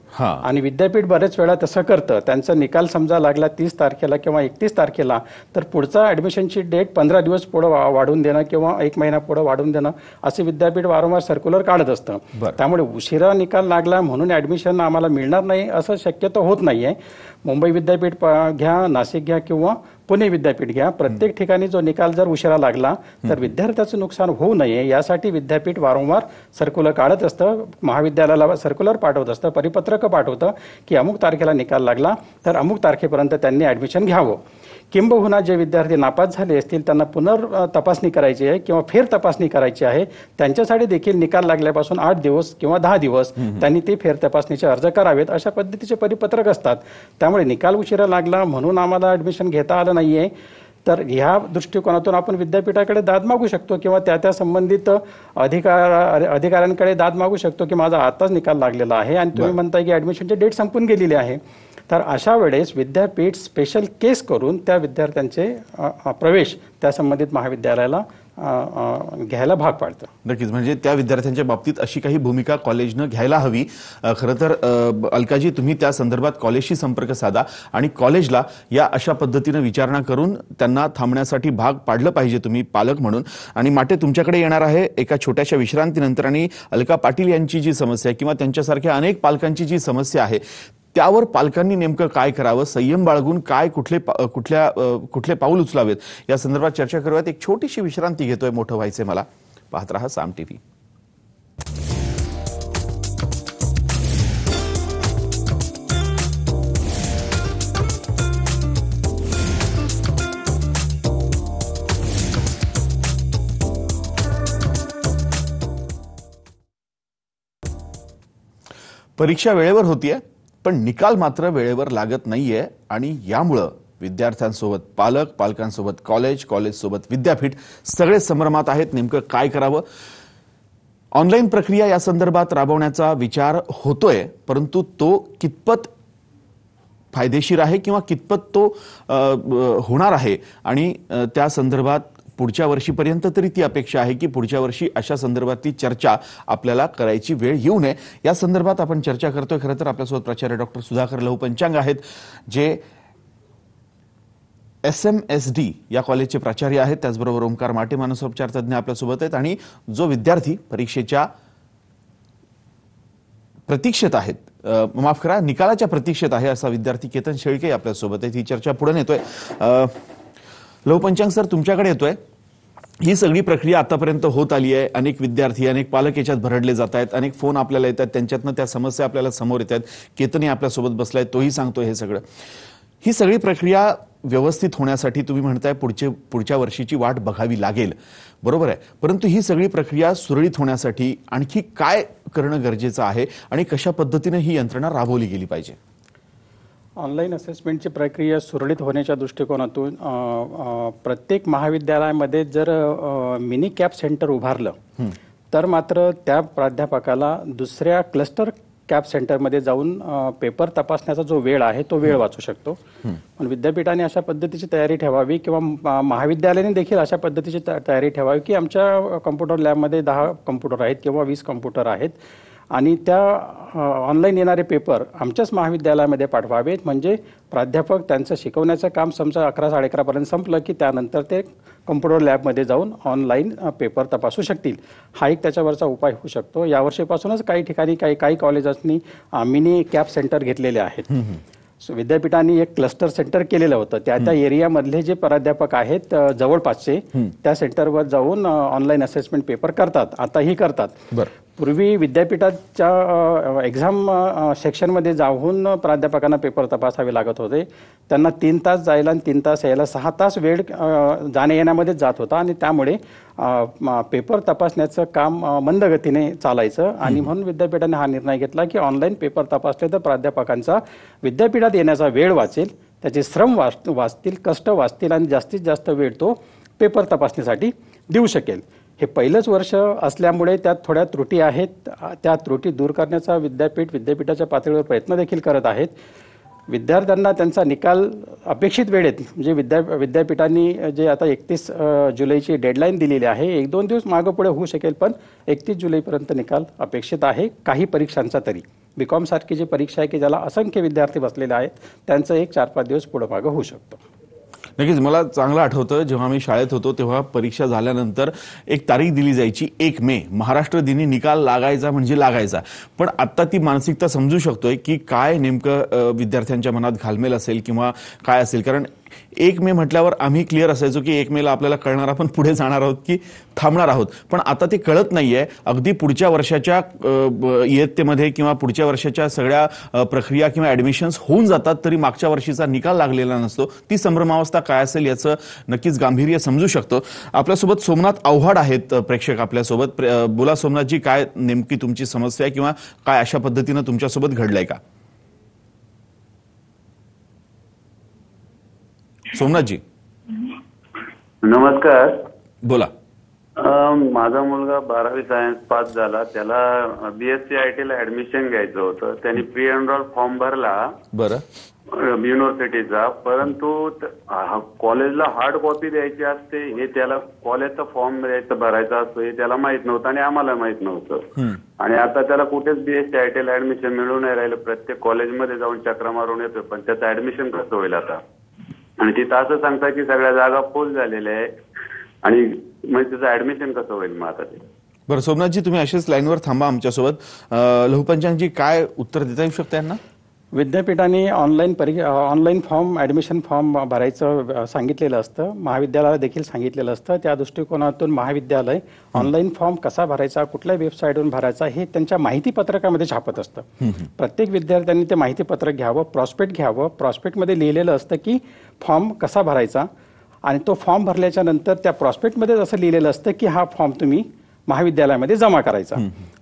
आणि विद्यापीठ बरेच वेळा तसं करतं. त्यांचा निकाल समजा लागला 30 तारखेला किंवा 31 तारखेला, तर पुढचा ऍडमिशनची डेट 15 दिवस पुढे वाढवून देणं किंवा 1 महिना पुढे वाढवून देणं असे विद्यापीठ वारंवार सर्क्युलर काढत असतं. त्यामुळे उशिरा निकाल लागला म्हणून ऍडमिशन आम्हाला मिळणार नाही असं शक्यतो होत नाहीये. मुंबई विद्यापीठ घ्या, नाशिक घ्या किंवा पुणे विद्यापीठ घ्या, प्रत्येक ठिकाणी जो निकाल जर उशिरा लागला तर विद्यार्थ्याचं नुकसान होऊ नये यासाठी विद्यापीठ वारंवार सर्क्युलर काढत असतं, महाविद्यालयाला सर्क्युलर पाठवत असतं, परिपत्रक पाठवतं की अमुक तारखेला निकाल लागला तर अमुक तारखेपर्यंत त्यांनी ऍडमिशन घ्यावं. किंबहुना जे विद्यार्थी नापास झाले असतील त्यांना पुनर्तपासणी करायची आहे किंवा फेर तपासणी करायची आहे, त्यांच्यासाठी देखील निकाल लागल्यापासून 8 दिवस किंवा 10 दिवस त्यांनी ते फेर तपासणीचे अर्ज करावेत. अशा पद्धतीचे परिपत्रक असतात. त्यामुळे निकाल उशिरा लागला म्हणून आम्हाला ऍडमिशन घेता आलं नाहीये, तर ह्या दृष्टिकोनातून आपण विद्यापीठाकडे दाद मागू शकतो किंवा त्या संबंधित अधिकाऱ्यांकडे दाद मागू शकतो की माझा आताच निकाल लागलेला आहे आणि तुम्ही म्हणताय की ऍडमिशनची डेट संपून गेलेली आहे. तर अशा वेळेस विद्यापीठ स्पेशल केस करून त्या विद्यार्थ्यांचे प्रवेश त्या संबंधित महाविद्यालयाला घ्यायला भाग पाडतं. नक्कीच, म्हणजे त्या विद्यार्थ्यांच्या बाबतीत अशी काही भूमिका कॉलेजनं घ्यायला हवी. खरं तर अलकाजी, तुम्ही त्या संदर्भात कॉलेजशी संपर्क साधा आणि कॉलेजला या अशा पद्धतीनं विचारणा करून त्यांना थांबण्यासाठी भाग पाडलं पाहिजे तुम्ही पालक म्हणून. आणि माटे तुमच्याकडे येणार आहे एका छोट्याशा विश्रांतीनंतर. आणि अलका पाटील यांची जी समस्या किंवा त्यांच्यासारख्या अनेक पालकांची जी समस्या आहे त्यावर पालकांनी नेमकं काय करावं, संयम बाळगून काय कुठले पाऊल उचलावेत या संदर्भात चर्चा करूयात. एक छोटीशी विश्रांती घेतोय मोठं व्हायचे मला. पाहत रहा साम टीव्ही. परीक्षा वेळेवर होतीये पण निकाल मात्र वेळेवर लागत नाहीये आणि यामुळे विद्यार्थ्यांसोबत पालकांसोबत कॉलेजसोबत विद्यापीठ सगळे संभ्रमात आहेत. नेमकं काय करावं? ऑनलाईन प्रक्रिया या संदर्भात राबवण्याचा विचार होतोय, परंतु तो कितपत फायदेशीर आहे किंवा कितपत तो होणार आहे आणि त्या संदर्भात पुढच्या वर्षीपर्यंत तरी ती अपेक्षा आहे की पुढच्या वर्षी अशा संदर्भातली चर्चा आपल्याला करायची वेळ येऊ नये. या संदर्भात आपण चर्चा करतोय. खरं तर आपल्यासोबत प्राचार्य डॉक्टर सुधाकर लहू पंचांग आहेत, जे SMSD या कॉलेजचे प्राचार्य आहेत, त्याचबरोबर ओंकार माटे मानसोपचार तज्ज्ञ आपल्यासोबत आहेत, आणि जो विद्यार्थी परीक्षेच्या प्रतीक्षेत आहेत, माफ करा, निकालाच्या प्रतीक्षेत आहे असा विद्यार्थी केतन शेळके आपल्यासोबत आहे. ही चर्चा पुढे नेतोय. लहूपंचांग सर, तुमच्याकडे येतोय. ही सगळी प्रक्रिया आतापर्यंत होत आली आहे. अनेक विद्यार्थी, अनेक पालक याच्यात भरडले जात आहेत. अनेक फोन आपल्याला येतात, त्यांच्यातनं त्या समस्या आपल्याला समोर येतात. केतनही आपल्यासोबत बसलाय, तोही सांगतोय हे सगळं. ही सगळी प्रक्रिया व्यवस्थित होण्यासाठी तुम्ही म्हणताय पुढच्या वर्षीची वाट बघावी लागेल, बरोबर आहे. परंतु ही सगळी प्रक्रिया सुरळीत होण्यासाठी आणखी काय करणं गरजेचं आहे आणि कशा पद्धतीने ही यंत्रणा राबवली गेली पाहिजे? ऑनलाईन असेसमेंटची प्रक्रिया सुरळीत होण्याच्या दृष्टिकोनातून प्रत्येक महाविद्यालयामध्ये जर मिनी कॅप सेंटर उभारलं तर मात्र त्या प्राध्यापकाला दुसऱ्या क्लस्टर कॅप सेंटरमध्ये जाऊन पेपर तपासण्याचा जो वेळ आहे तो वेळ वाचू शकतो. पण विद्यापीठाने अशा पद्धतीची तयारी ठेवावी किंवा महाविद्यालयाने देखील अशा पद्धतीची तयारी ठेवावी की आमच्या कम्प्युटर लॅबमध्ये 10 कम्प्युटर आहेत किंवा 20 कम्प्युटर आहेत आणि त्या ऑनलाईन येणारे पेपर आमच्याच महाविद्यालयामध्ये पाठवावेत. म्हणजे प्राध्यापक त्यांचं शिकवण्याचं काम समजा 11-11:30 संपलं की त्यानंतर ते कम्प्युटर लॅबमध्ये जाऊन ऑनलाईन पेपर तपासू शकतील. हा एक त्याच्यावरचा उपाय होऊ शकतो. यावर्षीपासूनच काही ठिकाणी काही कॉलेजांनी मिनी कॅप सेंटर घेतलेले आहेत. विद्यापीठांनी एक क्लस्टर सेंटर केलेलं होतं. त्या एरियामधले जे प्राध्यापक आहेत जवळपासचे त्या सेंटरवर जाऊन ऑनलाईन असेसमेंट पेपर करतात, आताही करतात. पूर्वी विद्यापीठाच्या एक्झाम सेक्शनमध्ये जाऊन प्राध्यापकांना पेपर तपासावे लागत होते. त्यांना 3 तास जायला आणि 3 तास यायला 6 तास वेळ जाण्या येण्यामध्येच जात होता आणि त्यामुळे पेपर तपासण्याचं काम मंद गतीने चालायचं. आणि म्हणून विद्यापीठाने हा निर्णय घेतला की ऑनलाईन पेपर तपासले तर प्राध्यापकांचा विद्यापीठात येण्याचा वेळ वाचेल, त्याचे श्रम वाचतील, कष्ट वाचतील आणि जास्तीत जास्त वेळ तो पेपर तपासणीसाठी देऊ शकेल. हे पहिलंच वर्ष असल्यामुळे त्यात थोड्या त्रुटी आहेत. त्या त्रुटी दूर करण्याचा विद्यापीठाच्या पातळीवर प्रयत्न देखील करत आहेत. विद्यार्थ्यांना त्यांचा निकाल अपेक्षित वेळेत म्हणजे विद्यापीठांनी जे आता 31 जुलैची डेडलाईन दिलेली आहे, 1-2 दिवस मागं पुढे होऊ शकेल, पण 31 जुलैपर्यंत निकाल अपेक्षित आहे. काही परीक्षांचा तरी BCom सारखी जी परीक्षा आहे की ज्याला असंख्य विद्यार्थी बसलेले आहेत त्यांचं 1-4-5 दिवस पुढे मागं होऊ शकतो. नक्कीच. मला चांगलं आठवतं जेव्हा मी शाळेत होतो तेव्हा परीक्षा झाल्यानंतर एक तारीख दिली जायची, 1 मे, महाराष्ट्र दिनी निकाल लागायचा म्हणजे लागायचा. पण आता ती मानसिकता समजू शकतोय की काय नेमकं विद्यार्थ्यांच्या मनात घालमेल असेल किंवा काय असेल. कारण 1 मे म्हटल्यावर आम्ही क्लिअर असायचो की 1 मेला आपल्याला कळणार आपण पुढे जाणार आहोत की थांबणार आहोत. पण आता ते कळत नाहीये. अगदी पुढच्या वर्षाच्या इयत्तेमध्ये किंवा पुढच्या वर्षाच्या सगळ्या प्रक्रिया किंवा ऍडमिशन्स होऊन जातात तरी मागच्या वर्षीचा निकाल लागलेला नसतो. ती संभ्रमावस्था काय असेल याचं नक्कीच गांभीर्य समजू शकतो. आपल्यासोबत सोमनाथ आव्हाड आहेत प्रेक्षक आपल्यासोबत. बोला सोमनाथजी, काय नेमकी तुमची समस्या आहे किंवा काय अशा पद्धतीनं तुमच्यासोबत घडलंय का? सोमनाथजी नमस्कार. बोला. माझा मुलगा 12वी सायन्स पास झाला. त्याला BSc IT ला ऍडमिशन घ्यायचं होतं. त्यांनी प्री एनरोल फॉर्म भरला युनिव्हर्सिटीचा, परंतु कॉलेजला हार्ड कॉपी द्यायची असते हे त्याला, कॉलेजचा फॉर्म भरायचा असतो हे त्याला माहित नव्हतं आणि आम्हाला माहित नव्हतं. आणि आता त्याला कुठेच BSc IT ला ऍडमिशन मिळून नाही राहिलं. प्रत्येक कॉलेजमध्ये जाऊन चक्रा मारून येतोय, पण त्याचं ऍडमिशन कसं होईल आता? आणि तिथं असं सांगता की सगळ्या जागा फुल झालेल्या आहे आणि म्हणजे त्याचं ऍडमिशन कसं होईल मग आता ते? बरं सोमनाथजी, तुम्ही असेच लाईनवर थांबा आमच्यासोबत. लहूपंचांगजी, काय उत्तर देता येऊ शकतं यांना? विद्यापीठाने ऑनलाईन फॉर्म ऍडमिशन फॉर्म भरायचं सांगितलेलं असतं, महाविद्यालयाला देखील सांगितलेलं असतं. त्या दृष्टिकोनातून महाविद्यालय ऑनलाईन फॉर्म कसा भरायचा, कुठल्या वेबसाईटवरून भरायचा हे त्यांच्या माहिती पत्रकामध्ये छापत असतं. प्रत्येक विद्यार्थ्यांनी ते माहिती पत्रक घ्यावं, प्रॉस्पेक्ट घ्यावं. प्रॉस्पेक्टमध्ये लिहिलेलं असतं की फॉर्म कसा भरायचा आणि तो फॉर्म भरल्याच्या नंतर त्या प्रॉस्पेक्टमध्ये असं लिहिलेलं असतं की हा फॉर्म तुम्ही महाविद्यालयामध्ये जमा करायचा.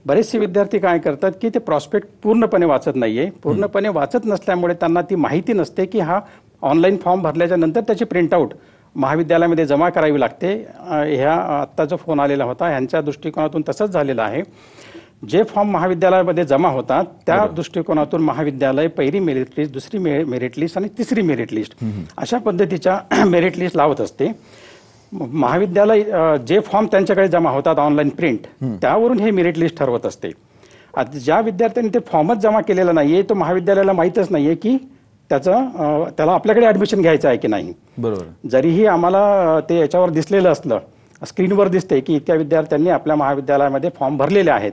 बरेचसे विद्यार्थी काय करतात की ते प्रॉस्पेक्ट पूर्णपणे वाचत नाहीये. पूर्णपणे वाचत नसल्यामुळे त्यांना ती माहिती नसते की हा ऑनलाईन फॉर्म भरल्याच्या नंतर त्याची प्रिंटआउट महाविद्यालयामध्ये जमा करावी लागते. ह्या आत्ता जो फोन आलेला होता ह्यांच्या दृष्टिकोनातून तसंच झालेलं आहे. जे फॉर्म महाविद्यालयामध्ये जमा होतात त्या दृष्टिकोनातून महाविद्यालय पहिली मेरिट लिस्ट, दुसरी मेरिट लिस्ट आणि तिसरी मेरिट लिस्ट अशा पद्धतीच्या मेरिट लिस्ट लावत असते. महाविद्यालय जे फॉर्म त्यांच्याकडे जमा होतात ऑनलाईन प्रिंट त्यावरून हे मेरिट लिस्ट ठरवत असते. आता ज्या विद्यार्थ्यांनी ते फॉर्मच जमा केलेला नाहीये तो महाविद्यालयाला माहीतच नाहीये की त्याला आपल्याकडे ऍडमिशन घ्यायचं आहे की नाही. बरोबर. जरीही आम्हाला ते याच्यावर दिसलेलं असलं, स्क्रीनवर दिसते की इतक्या विद्यार्थ्यांनी आपल्या महाविद्यालयामध्ये फॉर्म भरलेले आहेत,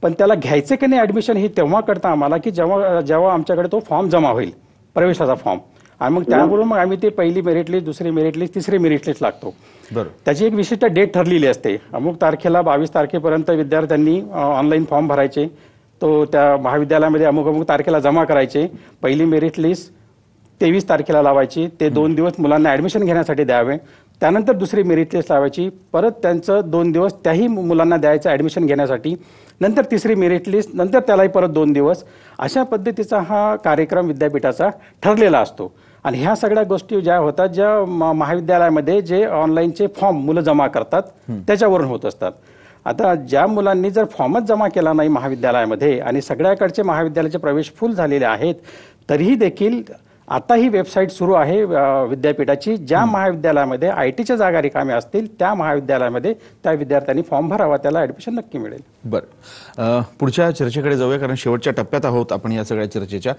पण त्याला घ्यायचे की नाही ऍडमिशन हे तेव्हा कळतं आम्हाला की जेव्हा आमच्याकडे तो फॉर्म जमा होईल, प्रवेशाचा फॉर्म. आणि मग त्यावरून मग आम्ही ते पहिली मेरिट लिस्ट, दुसरी मेरिट लिस्ट, तिसरी मेरिट लिस्ट लागतो. त्याची एक विशिष्ट डेट ठरलेली असते. अमुक तारखेला 22 तारखेपर्यंत विद्यार्थ्यांनी ऑनलाईन फॉर्म भरायचे, तो त्या महाविद्यालयामध्ये अमुक अमुक तारखेला जमा करायचे. पहिली मेरिट लिस्ट 23 तारखेला लावायची, ते 2 दिवस मुलांना ऍडमिशन घेण्यासाठी द्यावे. त्यानंतर दुसरी मेरिट लिस्ट लावायची, परत त्यांचं 2 दिवस त्याही मुलांना द्यायचं ऍडमिशन घेण्यासाठी. नंतर तिसरी मेरिट लिस्ट, नंतर त्यालाही परत 2 दिवस. अशा पद्धतीचा हा कार्यक्रम विद्यापीठाचा ठरलेला असतो. आणि ह्या सगळ्या गोष्टी ज्या होतात, ज्या महाविद्यालयामध्ये जे ऑनलाईनचे फॉर्म मुलं जमा करतात त्याच्यावरून होत असतात. आता ज्या मुलांनी जर फॉर्मच जमा केला नाही महाविद्यालयामध्ये आणि सगळ्याकडचे महाविद्यालयाचे प्रवेश फुल झालेले आहेत, तरीही देखील आता ही वेबसाईट सुरू आहे विद्यापीठाची. ज्या महाविद्यालयामध्ये IT च्या जागा रिकाम्या असतील त्या महाविद्यालयामध्ये त्या विद्यार्थ्यांनी फॉर्म भरावा, त्याला ऍडमिशन नक्की मिळेल. बरं, पुढच्या चर्चेकडे जाऊया, कारण शेवटच्या टप्प्यात आहोत आपण या सगळ्या चर्चेच्या.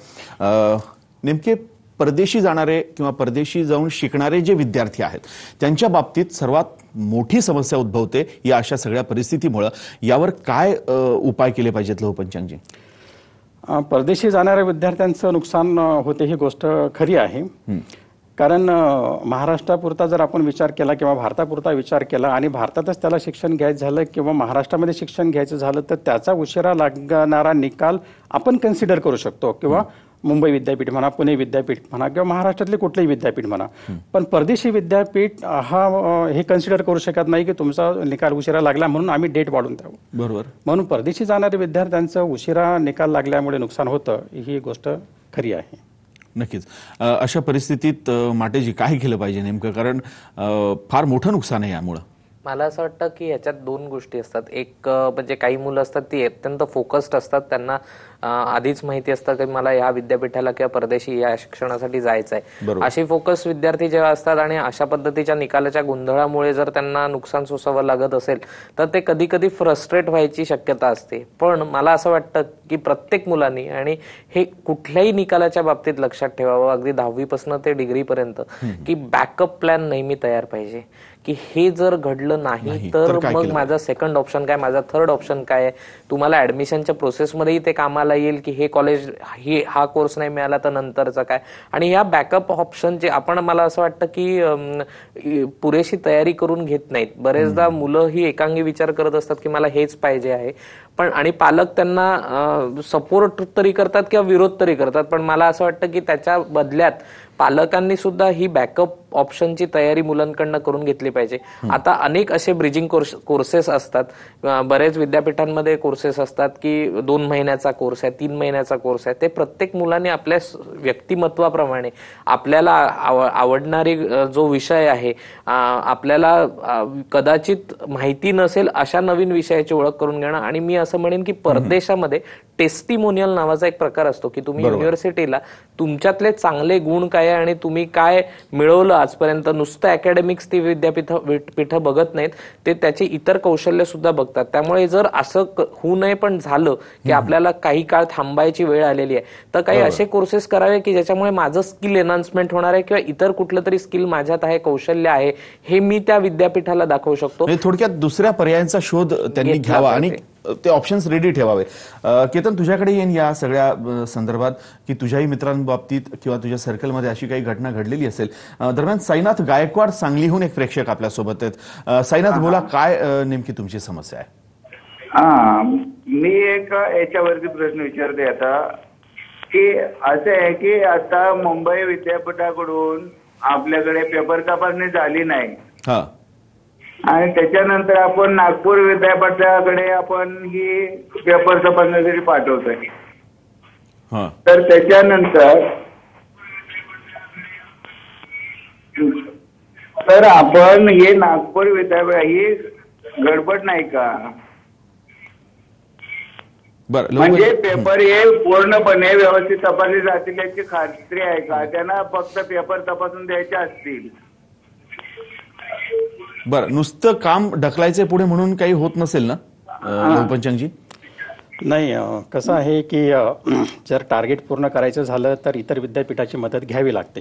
नेमके परदेशी जाणारे किंवा परदेशी जाऊन शिकणारे जे विद्यार्थी आहेत त्यांच्या बाबतीत सर्वात मोठी समस्या उद्भवते या अशा सगळ्या परिस्थितीमुळे. यावर काय उपाय केले पाहिजेत लोहपंचांगजी? परदेशी जाणाऱ्या विद्यार्थ्यांचं नुकसान होते ही गोष्ट खरी आहे. कारण महाराष्ट्रापुरता जर आपण विचार केला किंवा भारतापुरता विचार केला आणि भारतातच त्याला शिक्षण घ्यायचं झालं किंवा महाराष्ट्रामध्ये शिक्षण घ्यायचं झालं तर त्याचा उशिरा लागणारा निकाल आपण कन्सिडर करू शकतो. किंवा मुंबई विद्यापीठ म्हणा, पुणे विद्यापीठ म्हणा किंवा महाराष्ट्रातले कुठलेही विद्यापीठ म्हणा. पण परदेशी विद्यापीठ हे कन्सिडर करू शकत नाही की तुमचा निकाल उशिरा लागला म्हणून आम्ही डेट वाढवून द्यावं. बरोबर. म्हणून परदेशी जाणाऱ्या विद्यार्थ्यांचं उशिरा निकाल लागल्यामुळे नुकसान होतं ही गोष्ट खरी आहे. नक्कीच. अशा परिस्थितीत माटेजी काय केलं पाहिजे नेमकं? कारण फार मोठं नुकसान आहे यामुळं. मला असं वाटतं की याच्यात 2 गोष्टी असतात. एक म्हणजे काही मुलं असतात ती अत्यंत फोकस्ड असतात, त्यांना आधीच माहिती असतं की मला या विद्यापीठाला किंवा परदेशी या शिक्षणासाठी जायचं आहे. असे फोकस विद्यार्थी जेव्हा असतात आणि अशा पद्धतीच्या निकालाच्या गोंधळामुळे जर त्यांना नुकसान सोसावं लागत असेल तर ते कधी कधी फ्रस्ट्रेट व्हायची शक्यता असते. पण मला असं वाटतं की प्रत्येक मुलांनी, आणि हे कुठल्याही निकालाच्या बाबतीत लक्षात ठेवावं, अगदी 10वी पासून ते डिग्रीपर्यंत, की बॅकअप प्लॅन नेहमी तयार पाहिजे. की हे जर घडलं नाही तर मग माझा सेकंड ऑप्शन काय, माझा थर्ड ऑप्शन काय. तुम्हाला ऍडमिशनच्या प्रोसेसमध्येही ते कामाला येईल की हे कॉलेज, हा कोर्स नाही मिळाला तर नंतरचा काय. आणि ह्या बॅकअप ऑप्शनचे आपण, मला असं वाटतं की पुरेशी तयारी करून घेत नाहीत. बरेचदा मुलं ही एकांगी विचार करत असतात की मला हेच पाहिजे आहे, पण आणि पालक त्यांना सपोर्ट तरी करतात किंवा विरोध तरी करतात. पण मला असं वाटतं की त्याच्या बदल्यात पालकांनी सुद्धा ही बॅकअप ऑप्शनची तयारी मुलांकडनं करून घेतली पाहिजे. आता अनेक असे ब्रिजिंग कोर्सेस असतात, बरेच विद्यापीठांमध्ये कोर्सेस असतात की 2 महिन्याचा कोर्स आहे, 3 महिन्याचा कोर्स आहे. ते प्रत्येक मुलांनी आपल्या व्यक्तिमत्वाप्रमाणे आपल्याला आवडणारी जो विषय आहे, आपल्याला कदाचित माहिती नसेल अशा नवीन विषयाची ओळख करून घेणं. आणि मी असं म्हणेन की परदेशामध्ये टेस्टिमोनियल नावाचा एक प्रकार असतो की तुम्ही युनिव्हर्सिटीला तुमच्यातले चांगले गुण काय आणि तुम्ही काय मिळवलं आजपर्यंत, नुसतं अकॅडमिक्स ती विद्यापीठ बघत नाहीत, ते त्याची इतर कौशल्य सुद्धा बघतात. त्यामुळे जर असं होऊ नये पण झालं की आपल्याला काही काळ थांबायची वेळ आलेली आहे, तर काही असे कोर्सेस करावे की ज्याच्यामुळे माझं स्किल एनहान्समेंट होणार आहे किंवा इतर कुठलं तरी स्किल माझ्यात आहे, कौशल्य आहे, हे मी त्या विद्यापीठाला दाखवू शकतो. थोडक्यात दुसऱ्या पर्यायांचा शोध त्यांनी घ्यावा आणि ते ऑप्शन्स रेडी ठेवावे. केतन, तुझ्याकडे येईन या सगळ्या संदर्भात की तुझ्याही मित्रांबाबतीत किंवा तुझ्या सर्कलमध्ये अशी काही घटना घडलेली असेल. दरम्यान साईनाथ गायकवाड सांगलीहून एक प्रेक्षक आपल्या सोबत आहेत. साईनाथ, बोला, काय नेमकी तुमची समस्या आहे? मी एक याच्यावरती प्रश्न विचारते आता, की असं आहे की आता मुंबई विद्यापीठाकडून आपल्याकडे पेपर तपासणी झाली नाही आणि त्याच्यानंतर आपण नागपूर विद्यापीठाकडे आपण ही पेपर तपासण्यासाठी पाठवतोय. तर त्याच्यानंतर तर आपण हे नागपूर विद्यापीठ ही गडबड नाही का? म्हणजे पेपर हे पूर्णपणे व्यवस्थित तपासले जातील याची खात्री आहे का? त्यांना फक्त पेपर तपासून द्यायचे असतील. बरं, नुसतं काम ढकलायचे पुढे म्हणून काही होत नसेल ना लोहपंचांगजी? नाही, कसं आहे की जर टार्गेट पूर्ण करायचं झालं तर इतर विद्यापीठाची मदत घ्यावी लागते.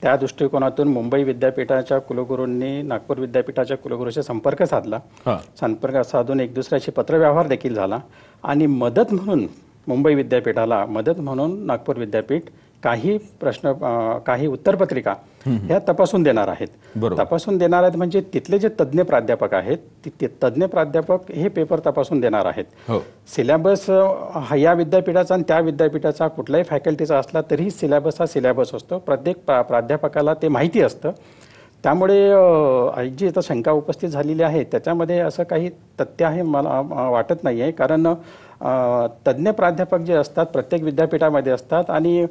त्या दृष्टिकोनातून मुंबई विद्यापीठाच्या कुलगुरूंनी नागपूर विद्यापीठाच्या कुलगुरूशी संपर्क साधला. संपर्क साधून एक दुसऱ्याशी पत्रव्यवहार देखील झाला आणि मदत म्हणून मुंबई विद्यापीठाला मदत म्हणून नागपूर विद्यापीठ काही प्रश्न काही उत्तरपत्रिका ह्या तपासून देणार आहेत. तपासून देणार आहेत म्हणजे तिथले जे तज्ज्ञ प्राध्यापक आहेत ते तज्ज्ञ प्राध्यापक हे पेपर तपासून देणार आहेत. सिलेबस या विद्यापीठाचा आणि त्या विद्यापीठाचा कुठल्याही फॅकल्टीचा असला तरी सिलेबस हा सिलेबस असतो. प्रत्येक प्राध्यापकाला ते माहिती असतं. त्यामुळे जी आता शंका उपस्थित झालेली आहे त्याच्यामध्ये असं काही तथ्य आहे मला वाटत नाही आहे. कारण तज्ज्ञ प्राध्यापक जे असतात प्रत्येक विद्यापीठामध्ये असतात आणि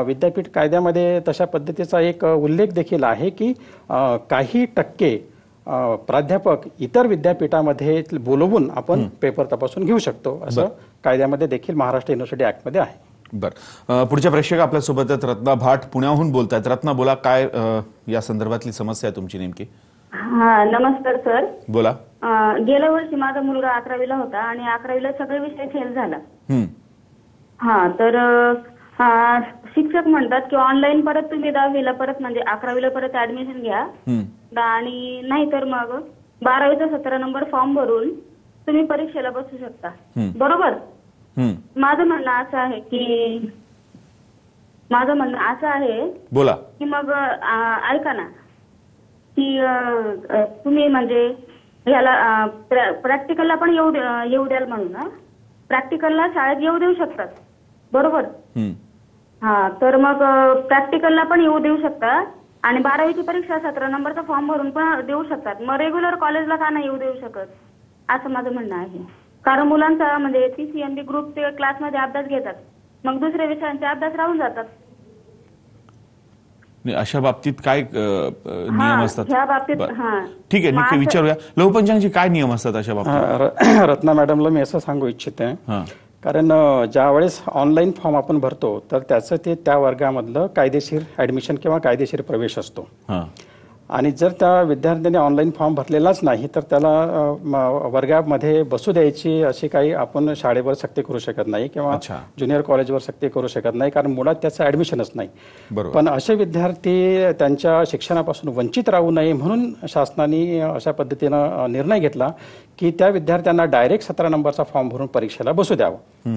विद्यापीठ कायद्यामध्ये तशा पद्धतीचा एक उल्लेख देखील आहे की काही टक्के प्राध्यापक इतर विद्यापीठामध्ये बोलवून आपण पेपर तपासून घेऊ शकतो असं कायद्यामध्ये देखील महाराष्ट्र युनिव्हर्सिटी ऍक्टमध्ये आहे. बरं, पुढच्या प्रेक्षक आपल्यासोबत आहेत. रत्ना भाट पुण्याहून बोलतायत. रत्ना, बोला, काय या संदर्भातली समस्या आहे तुमची नेमकी? हा, नमस्कार सर. बोला. गेल्या वर्षी माझा मुलगा 11वीला होता आणि 11वीला सगळे विषय फेल झाला. हा, तर शिक्षक म्हणतात की ऑनलाईन परत तुम्ही 10वीला परत म्हणजे 11वीला परत ऍडमिशन घ्या आणि नाहीतर मग 12वीचा 17 नंबर फॉर्म भरून तुम्ही परीक्षेला बसू शकता. बरोबर. माझं म्हणणं असं आहे बोला की मग ऐका ना की तुम्ही म्हणजे ह्याला प्रॅक्टिकलला पण येऊ द्याल म्हणून प्रॅक्टिकलला शाळेत येऊ देऊ शकतात. बरोबर. हा, तर मग प्रॅक्टिकलला पण येऊ देऊ शकतात आणि 12वीची परीक्षा 17 नंबरचा फॉर्म भरून पण देऊ शकतात. मग रेग्युलर कॉलेजला का नाही येऊ देऊ शकत असं माझं म्हणणं आहे. कारण मुलांचा म्हणजे PCMB ग्रुपचे क्लासमध्ये अभ्यास घेतात, मग दुसऱ्या विषयांचे अभ्यास राहून जातात. अशा बाबतीत काय नियम असतात? ह्या बाबतीत ठीक आहे, नक्की विचारूया. लघुपंचांगचे काय नियम असतात अशा बाबतीत? रत्ना मॅडमला मी असं सांगू इच्छिते, कारण ज्या वेळेस ऑनलाईन फॉर्म आपण भरतो तर त्याचं ते त्या वर्गामधलं कायदेशीर ऍडमिशन किंवा कायदेशीर प्रवेश असतो. आणि जर त्या विद्यार्थ्यांनी ऑनलाईन फॉर्म भरलेलाच नाही तर त्याला वर्गामध्ये बसू द्यायची अशी काही आपण शाळेवर सक्ती करू शकत नाही किंवा ज्युनियर कॉलेजवर सक्ती करू शकत नाही, कारण मुळात त्याचं ऍडमिशनच नाही. पण असे विद्यार्थी त्यांच्या शिक्षणापासून वंचित राहू नये म्हणून शासनाने अशा पद्धतीनं निर्णय घेतला की त्या विद्यार्थ्यांना डायरेक्ट 17 नंबरचा फॉर्म भरून परीक्षेला बसू द्यावं.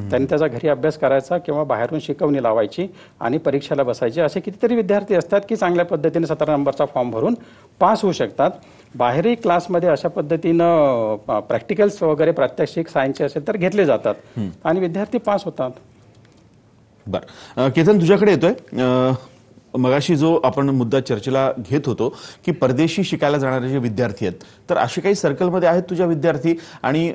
त्यांनी त्याचा घरी अभ्यास करायचा किंवा बाहेरून शिकवणी लावायची आणि परीक्षेला बसायची. असे कितीतरी विद्यार्थी असतात की चांगल्या पद्धतीने 17 नंबरचा फॉर्म भरून पास होऊ शकतात. बाहेरही क्लासमध्ये अशा पद्धतीनं प्रॅक्टिकल्स वगैरे प्रात्यक्षिक सायन्सचे असेल तर घेतले जातात आणि विद्यार्थी पास होतात. बरं, केतन तुझ्याकडे येतोय. मगाशी जो आपण मुद्दा चर्चेला घेत होतो की परदेशी शिकायला जाणारे जे विद्यार्थी आहेत, तर असे काही सर्कलमध्ये आहेत तुझ्या विद्यार्थी आणि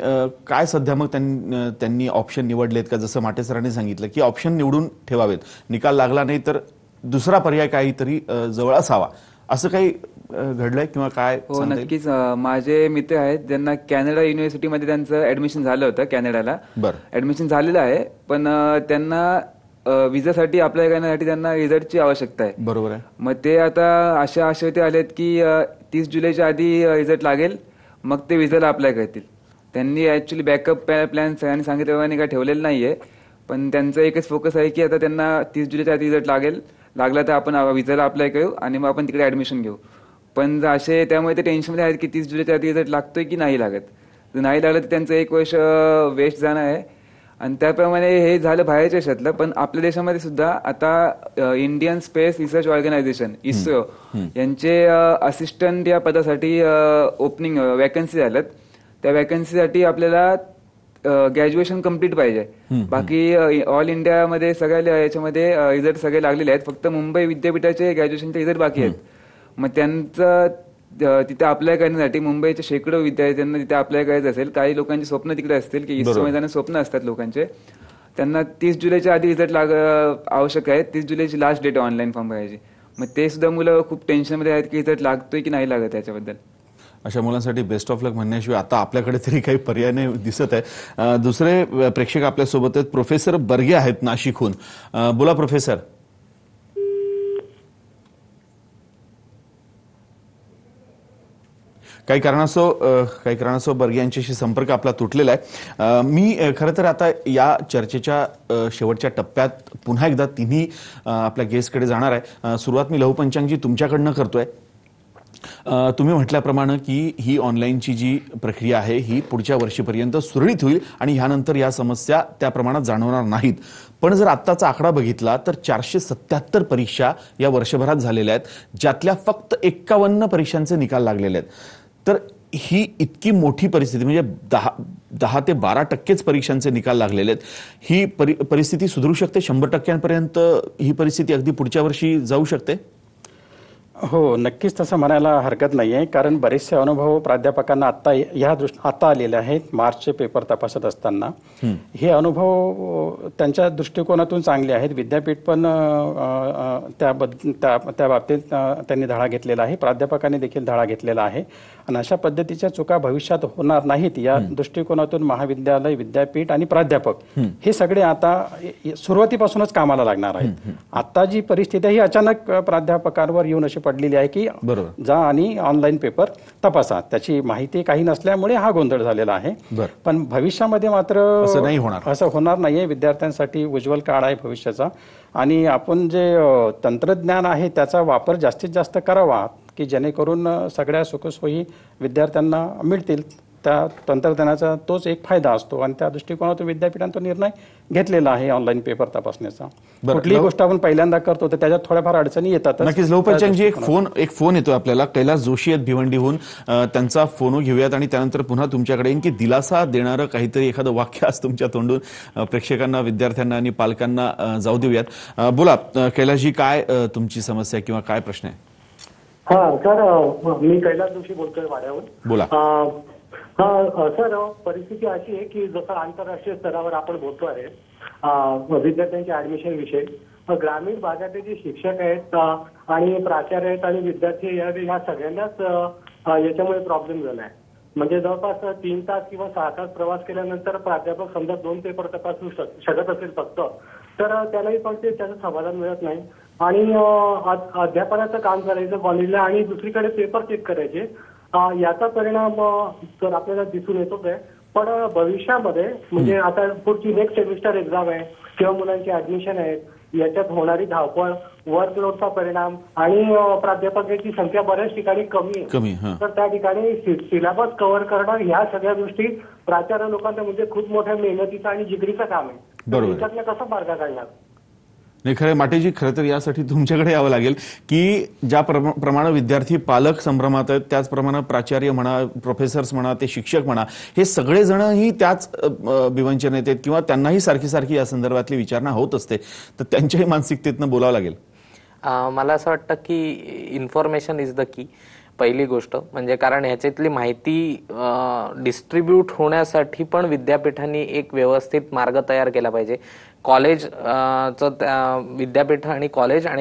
काय सध्या मग त्यांनी ऑप्शन निवडलेत का? जसं माटे सरांनी सांगितलं की ऑप्शन निवडून ठेवावेत, निकाल लागला नाही तर दुसरा पर्याय काहीतरी जवळ असावा, असं काही घडलंय किंवा काय? हो, नक्कीच. माझे मित्र आहेत ज्यांना कॅनडा युनिव्हर्सिटीमध्ये त्यांचं ऍडमिशन झालं होतं. कॅनडाला ऍडमिशन झालेलं आहे, पण त्यांना विजासाठी अप्लाय करण्यासाठी त्यांना रिझल्टची आवश्यकता आहे. बरोबर आहे. मग ते आता अशा आशेवरती आलेत की 30 जुलैच्या आधी रिझल्ट लागेल मग ते विजाला अप्लाय करतील. त्यांनी ऍक्च्युली बॅकअप प्लॅन सगळ्यांनी सांगितल्याप्रमाणे काय ठेवलेलं नाहीये, पण त्यांचा एकच फोकस आहे की आता त्यांना 30 जुलैच्या आधी रिझल्ट लागला तर आपण विजाला अप्लाय करू आणि मग आपण तिकडे ऍडमिशन घेऊ. पण असे त्यामुळे ते टेन्शनमध्ये आहेत की 30 जुलैच्या आधी रिझल्ट लागतोय की नाही लागत. जर नाही लागलं तर त्यांचं 1 वर्ष वेस्ट जाणार आहे. आणि त्याप्रमाणे हे झालं बाहेरच्या देशातलं, पण आपल्या देशामध्ये सुद्धा आता Indian Space Research Organisation ISRO यांचे असिस्टंट या पदासाठी ओपनिंग वॅकन्सी झाल्यात. त्या वॅकन्सीसाठी आपल्याला ग्रॅज्युएशन कम्प्लीट पाहिजे. बाकी ऑल इंडियामध्ये सगळ्या याच्यामध्ये रिझल्ट सगळे लागलेले आहेत, फक्त मुंबई विद्यापीठाचे ग्रॅज्युएशनचे रिझल्ट बाकी आहेत. मग त्यांचं तिथे अप्लाय करण्यासाठी मुंबईच्या शेकडो विद्यार्थ्यांना तिथे अप्लाय करायचं असेल, काही लोकांची स्वप्न तिकडे असतील की इस्रोमध्ये जाण्याचे स्वप्न असतात लोकांचे, त्यांना 30 जुलैच्या आधी रिझल्ट आवश्यक आहे. 30 जुलैची लास्ट डेट ऑनलाईन फॉर्म भरायची. मग ते सुद्धा मुलं खूप टेन्शनमध्ये आहेत की रिझल्ट लागतोय की नाही लागत याच्याबद्दल. अशा मुलांसाठी बेस्ट ऑफ लक म्हणण्याशिवाय आता आपल्याकडे तरी काही पर्याय नाही दिसत आहे. दुसरे प्रेक्षक आपल्यासोबत आहेत. प्रोफेसर बर्गे आहेत नाशिकहून. बोला प्रोफेसर. काही कारणास्तव बर्गे यांच्याशी संपर्क आपला तुटलेला आहे. मी खरं तर आता या चर्चेच्या शेवटच्या टप्प्यात पुन्हा एकदा तिन्ही आपल्या गेस्टकडे जाणार आहे. सुरुवात मी लहूपंचांगजी तुमच्याकडनं करतोय. तुम्ही म्हटल्याप्रमाणे की ही ऑनलाईनची जी प्रक्रिया आहे ही पुढच्या वर्षीपर्यंत सुरळीत होईल आणि ह्यानंतर या समस्या त्या प्रमाणात जाणवणार नाहीत. पण जर आत्ताचा आकडा बघितला तर 477 परीक्षा या वर्षभरात झालेल्या आहेत, ज्यातल्या फक्त 51 परीक्षांचे निकाल लागलेले आहेत. तर ही इतकी मोठी परिस्थिती, म्हणजे 10 ते 12% परीक्षांचे निकाल लागलेले आहेत. ही परिस्थिती सुधारू शकते 100% ही परिस्थिती अगदी पुढच्या वर्षी जाऊ शकते? हो, नक्कीच तसं म्हणायला हरकत नाहीये, कारण बरेचसे अनुभव प्राध्यापकांना आता आलेले आहेत. मार्चचे पेपर तपासत असताना हे अनुभव त्यांच्या दृष्टिकोनातून चांगले आहेत. विद्यापीठ पण त्या बाबतीत त्यांनी धडा घेतलेला आहे, प्राध्यापकांनी देखील धडा घेतलेला आहे आणि अशा पद्धतीच्या चुका भविष्यात होणार नाहीत या दृष्टिकोनातून महाविद्यालय, विद्यापीठ आणि प्राध्यापक हे सगळे आता सुरुवातीपासूनच कामाला लागणार आहेत. आता जी परिस्थिती आहे ही अचानक प्राध्यापकांवर येऊन अशी पडलेली आहे की जा आणि ऑनलाईन पेपर तपासा. त्याची माहिती काही नसल्यामुळे हा गोंधळ झालेला आहे. पण भविष्यामध्ये मात्र असं होणार नाहीये. विद्यार्थ्यांसाठी उज्ज्वल काळ आहे भविष्याचा आणि आपण जे तंत्रज्ञान आहे त्याचा वापर जास्तीत जास्त करावा की जेणेकरून सगळ्या सुखसोयी विद्यार्थ्यांना मिळतील. त्या तंत्रज्ञानाचा तोच एक फायदा असतो आणि त्या दृष्टिकोनातून विद्यापीठाने तो निर्णय घेतलेला आहे ऑनलाईन पेपर तपासण्याचा. कुठलीही गोष्ट आपण पहिल्यांदा करतो तर त्याच्यात थोड्याफार अडचणी येतात. नक्कीच. लहूपंचांगजी, एक फोन येतो आपल्याला. कैलास जोशी आहेत भिवंडीहून. त्यांचा फोन घेऊयात आणि त्यानंतर पुन्हा तुमच्याकडे येईन की दिलासा देणारं काहीतरी एखादं वाक्य आज तुमच्या तोंडून प्रेक्षकांना, विद्यार्थ्यांना आणि पालकांना जाऊ देऊयात. बोला कैलासजी, काय तुमची समस्या किंवा काय प्रश्न आहे? हा सर, मी कैलास जोशी बोलतोय वाड्यावर. बोला. सर, परिस्थिती अशी आहे की जसं आंतरराष्ट्रीय स्तरावर आपण बोलतो आहे विद्यार्थ्यांच्या ऍडमिशन विषयी, ग्रामीण भागातले जे शिक्षक आहेत आणि प्राचार्य आहेत आणि विद्यार्थी या सगळ्यांनाच याच्यामुळे प्रॉब्लेम झाला आहे. म्हणजे जवळपास 3 तास किंवा 6 तास प्रवास केल्यानंतर प्राध्यापक समजा 2 पेपर तपासू शकत असेल फक्त, तर त्यालाही पण त्याचं समाधान मिळत नाही. आणि अध्यापनाचं काम करायचं कॉलेजला आणि दुसरीकडे पेपर चेक करायचे, याचा परिणाम तर आपल्याला दिसून येतोच आहे. पण भविष्यामध्ये म्हणजे आता पुढची नेक्स्ट सेमिस्टर एक्झाम आहे किंवा मुलांची ऍडमिशन आहे, याच्यात होणारी धावपळ, वर्कलोडचा परिणाम आणि प्राध्यापकांची संख्या बऱ्याच ठिकाणी कमी आहे. तर त्या ठिकाणी सिलेबस कव्हर करणं ह्या सगळ्या गोष्टी प्राचार्य लोकांचं म्हणजे खूप मोठ्या मेहनतीचं आणि जिगरीचं काम आहे. त्याच्यातनं कसं मार्ग काढणार? नाही, खरं माटेजी, खरं तर यासाठी तुमच्याकडे यावं लागेल की ज्या प्रमाणे विद्यार्थी पालक संभ्रमात आहेत त्याचप्रमाणे प्राचार्य म्हणा, प्रोफेसर्स म्हणा, ते शिक्षक म्हणा, हे सगळेजणही त्याच विवंचनेत आहेत किंवा त्यांनाही सारखी सारखी या संदर्भातली विचारणा होत असते. तर त्यांच्याही मानसिकतेतनं बोलावं लागेल. मला असं वाटतं की इन्फॉर्मेशन इज द की. पहिली गोष्ट म्हणजे कारण ह्याच्यातली माहिती डिस्ट्रीब्यूट होण्यासाठी पण विद्यापीठांनी एक व्यवस्थित मार्ग तयार केला पाहिजे. विद्यापीठ आणि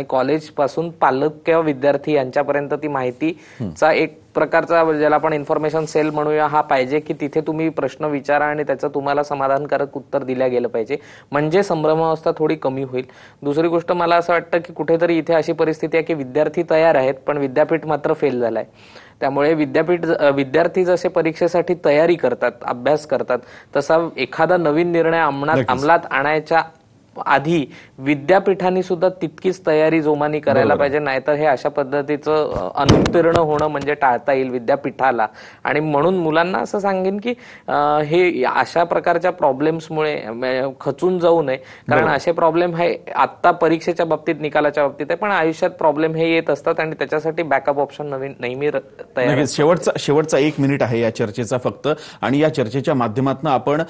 कॉलेज पासून पालक किंवा विद्यार्थी यांच्यापर्यंत ती माहितीचा एक प्रकारचा, ज्याला आपण इन्फॉर्मेशन सेल म्हणूया, हा पाहिजे की तिथे तुम्ही प्रश्न विचारा आणि त्याचं तुम्हाला समाधानकारक उत्तर दिलं गेलं पाहिजे, म्हणजे संभ्रमावस्था थोडी कमी होईल. दुसरी गोष्ट, मला असं वाटतं की कुठेतरी इथे अशी परिस्थिती आहे की विद्यार्थी तयार आहेत पण विद्यापीठ मात्र फेल झालाय. त्यामुळे विद्यार्थी जसे परीक्षेसाठी तयारी करतात, अभ्यास करतात, तसा एखादा नवीन निर्णय अंमलात आणायच्या आधी विद्यापीठांनी सुद्धा तितकीच तयारी जोमाने करायला पाहिजे. नाहीतर हे अशा पद्धतीचं अनुत्तीर्ण होणं म्हणजे टाळता येईल विद्यापीठाला. आणि म्हणून मुलांना असं सांगेन की हे अशा प्रकारच्या प्रॉब्लेम्समुळे खचून जाऊ नये, कारण असे प्रॉब्लेम हे आत्ता परीक्षेच्या बाबतीत, निकालाच्या बाबतीत आहे, पण आयुष्यात प्रॉब्लेम हे येत असतात आणि त्याच्यासाठी बॅकअप ऑप्शन नेहमी तयार. शेवटचा 1 मिनिट आहे या चर्चेचा फक्त, आणि या चर्चेच्या माध्यमातून आपण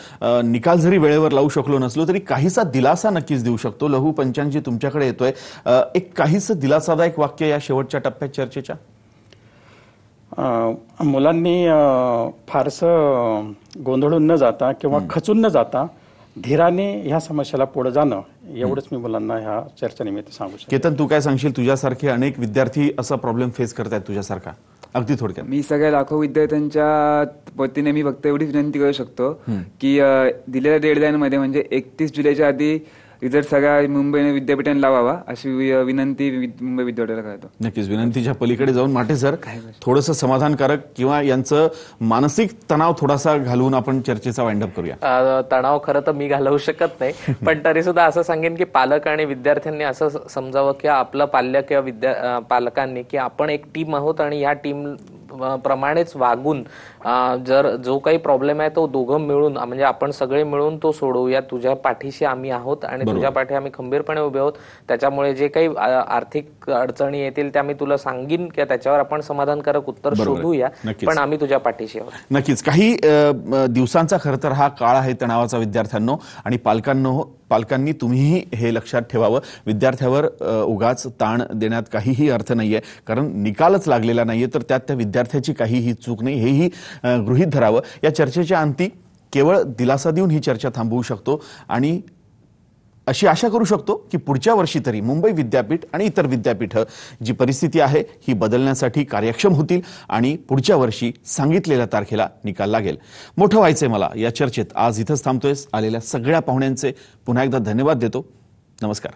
निकाल जरी वेळेवर लावू शकलो नसलो तरी काहीसा दिलासा नक्कीच देऊ शकतो. लहूपंचांगजी, तुमच्याकडे येतोय. एक काहीच दिलासादायक वाक्य या शेवटच्या टप्प्यात चर्चेच्या. मुलांनी फारसं गोंधळून न जाता किंवा खचून न जाता धीराने ह्या समस्याला पुढे जाणं, एवढंच मी मुलांना ह्या चर्चेनिमित्त सांगू शकतो. केतन, तू काय सांगशील? तुझ्यासारखे अनेक विद्यार्थी असा प्रॉब्लेम फेस करतायत तुझ्यासारखा, अगदी थोडक्यात. मी सगळ्या लाखो विद्यार्थ्यांच्या वतीने मी फक्त एवढीच विनंती करू शकतो की दिलेल्या डेडलाईन मध्ये म्हणजे 31 जुलैच्या आधी रिझल्ट सगळ्या मुंबई विद्यापीठाने लावावा अशी विनंती मुंबई विद्यापीठाला करतो. नक्कीच विनंतीच्या पलीकडे जाऊन माटे सर थोडंसं समाधानकारक किंवा यांचं मानसिक तणाव थोडासा घालवून आपण चर्चेचा वाइंड अप करूया. तणाव खरं तर मी घालवू शकत नाही, पण तरी सुद्धा असं सांगेन की पालक आणि विद्यार्थ्यांनी असं समजावं की आपलं पाल्य किंवा पालकांनी की आपण एक टीम आहोत आणि ह्या टीम प्रमाणेच वागून जर जो काही प्रॉब्लेम आहे तो दोघं मिळून म्हणजे आपण सगळे मिळून तो सोडवूया. तुझ्या पाठीशी आम्ही आहोत आणि तुझ्या पाठी आम्ही खंबीरपणे उभे आहोत. त्याच्यामुळे जे काही आर्थिक अडचणी येतील त्या मी तुला सांगीन की त्याच्यावर आपण समाधानकारक उत्तर शोधूया, पण आम्ही तुझ्या पाठीशी आहोत. नक्कीच. काही दिवसांचा खरं तर हा काळ आहे तणावाचा विद्यार्थ्यांनो आणि पालकांनी तुम्हीही हे लक्षात ठेवावं. विद्यार्थ्यावर उगाच ताण देण्यात काहीही अर्थ नाहीये, कारण निकालच लागलेला नाहीये तर त्यात त्या विद्यार्थ्याची काहीही चूक नाही हेही गृहीत धरावं. या चर्चेच्या अंती केवळ दिलासा देऊन ही चर्चा थांबवू शकतो आणि अशी आशा करू शकतो की पुढच्या वर्षी तरी मुंबई विद्यापीठ आणि इतर विद्यापीठं जी परिस्थिती आहे ही बदलण्यासाठी कार्यक्षम होतील आणि पुढच्या वर्षी सांगितलेल्या तारखेला निकाल लागेल. मोठं व्हायचंय मला या चर्चेत आज इथंच थांबतोय. आलेल्या सगळ्या पाहुण्यांचे पुन्हा एकदा धन्यवाद देतो. नमस्कार.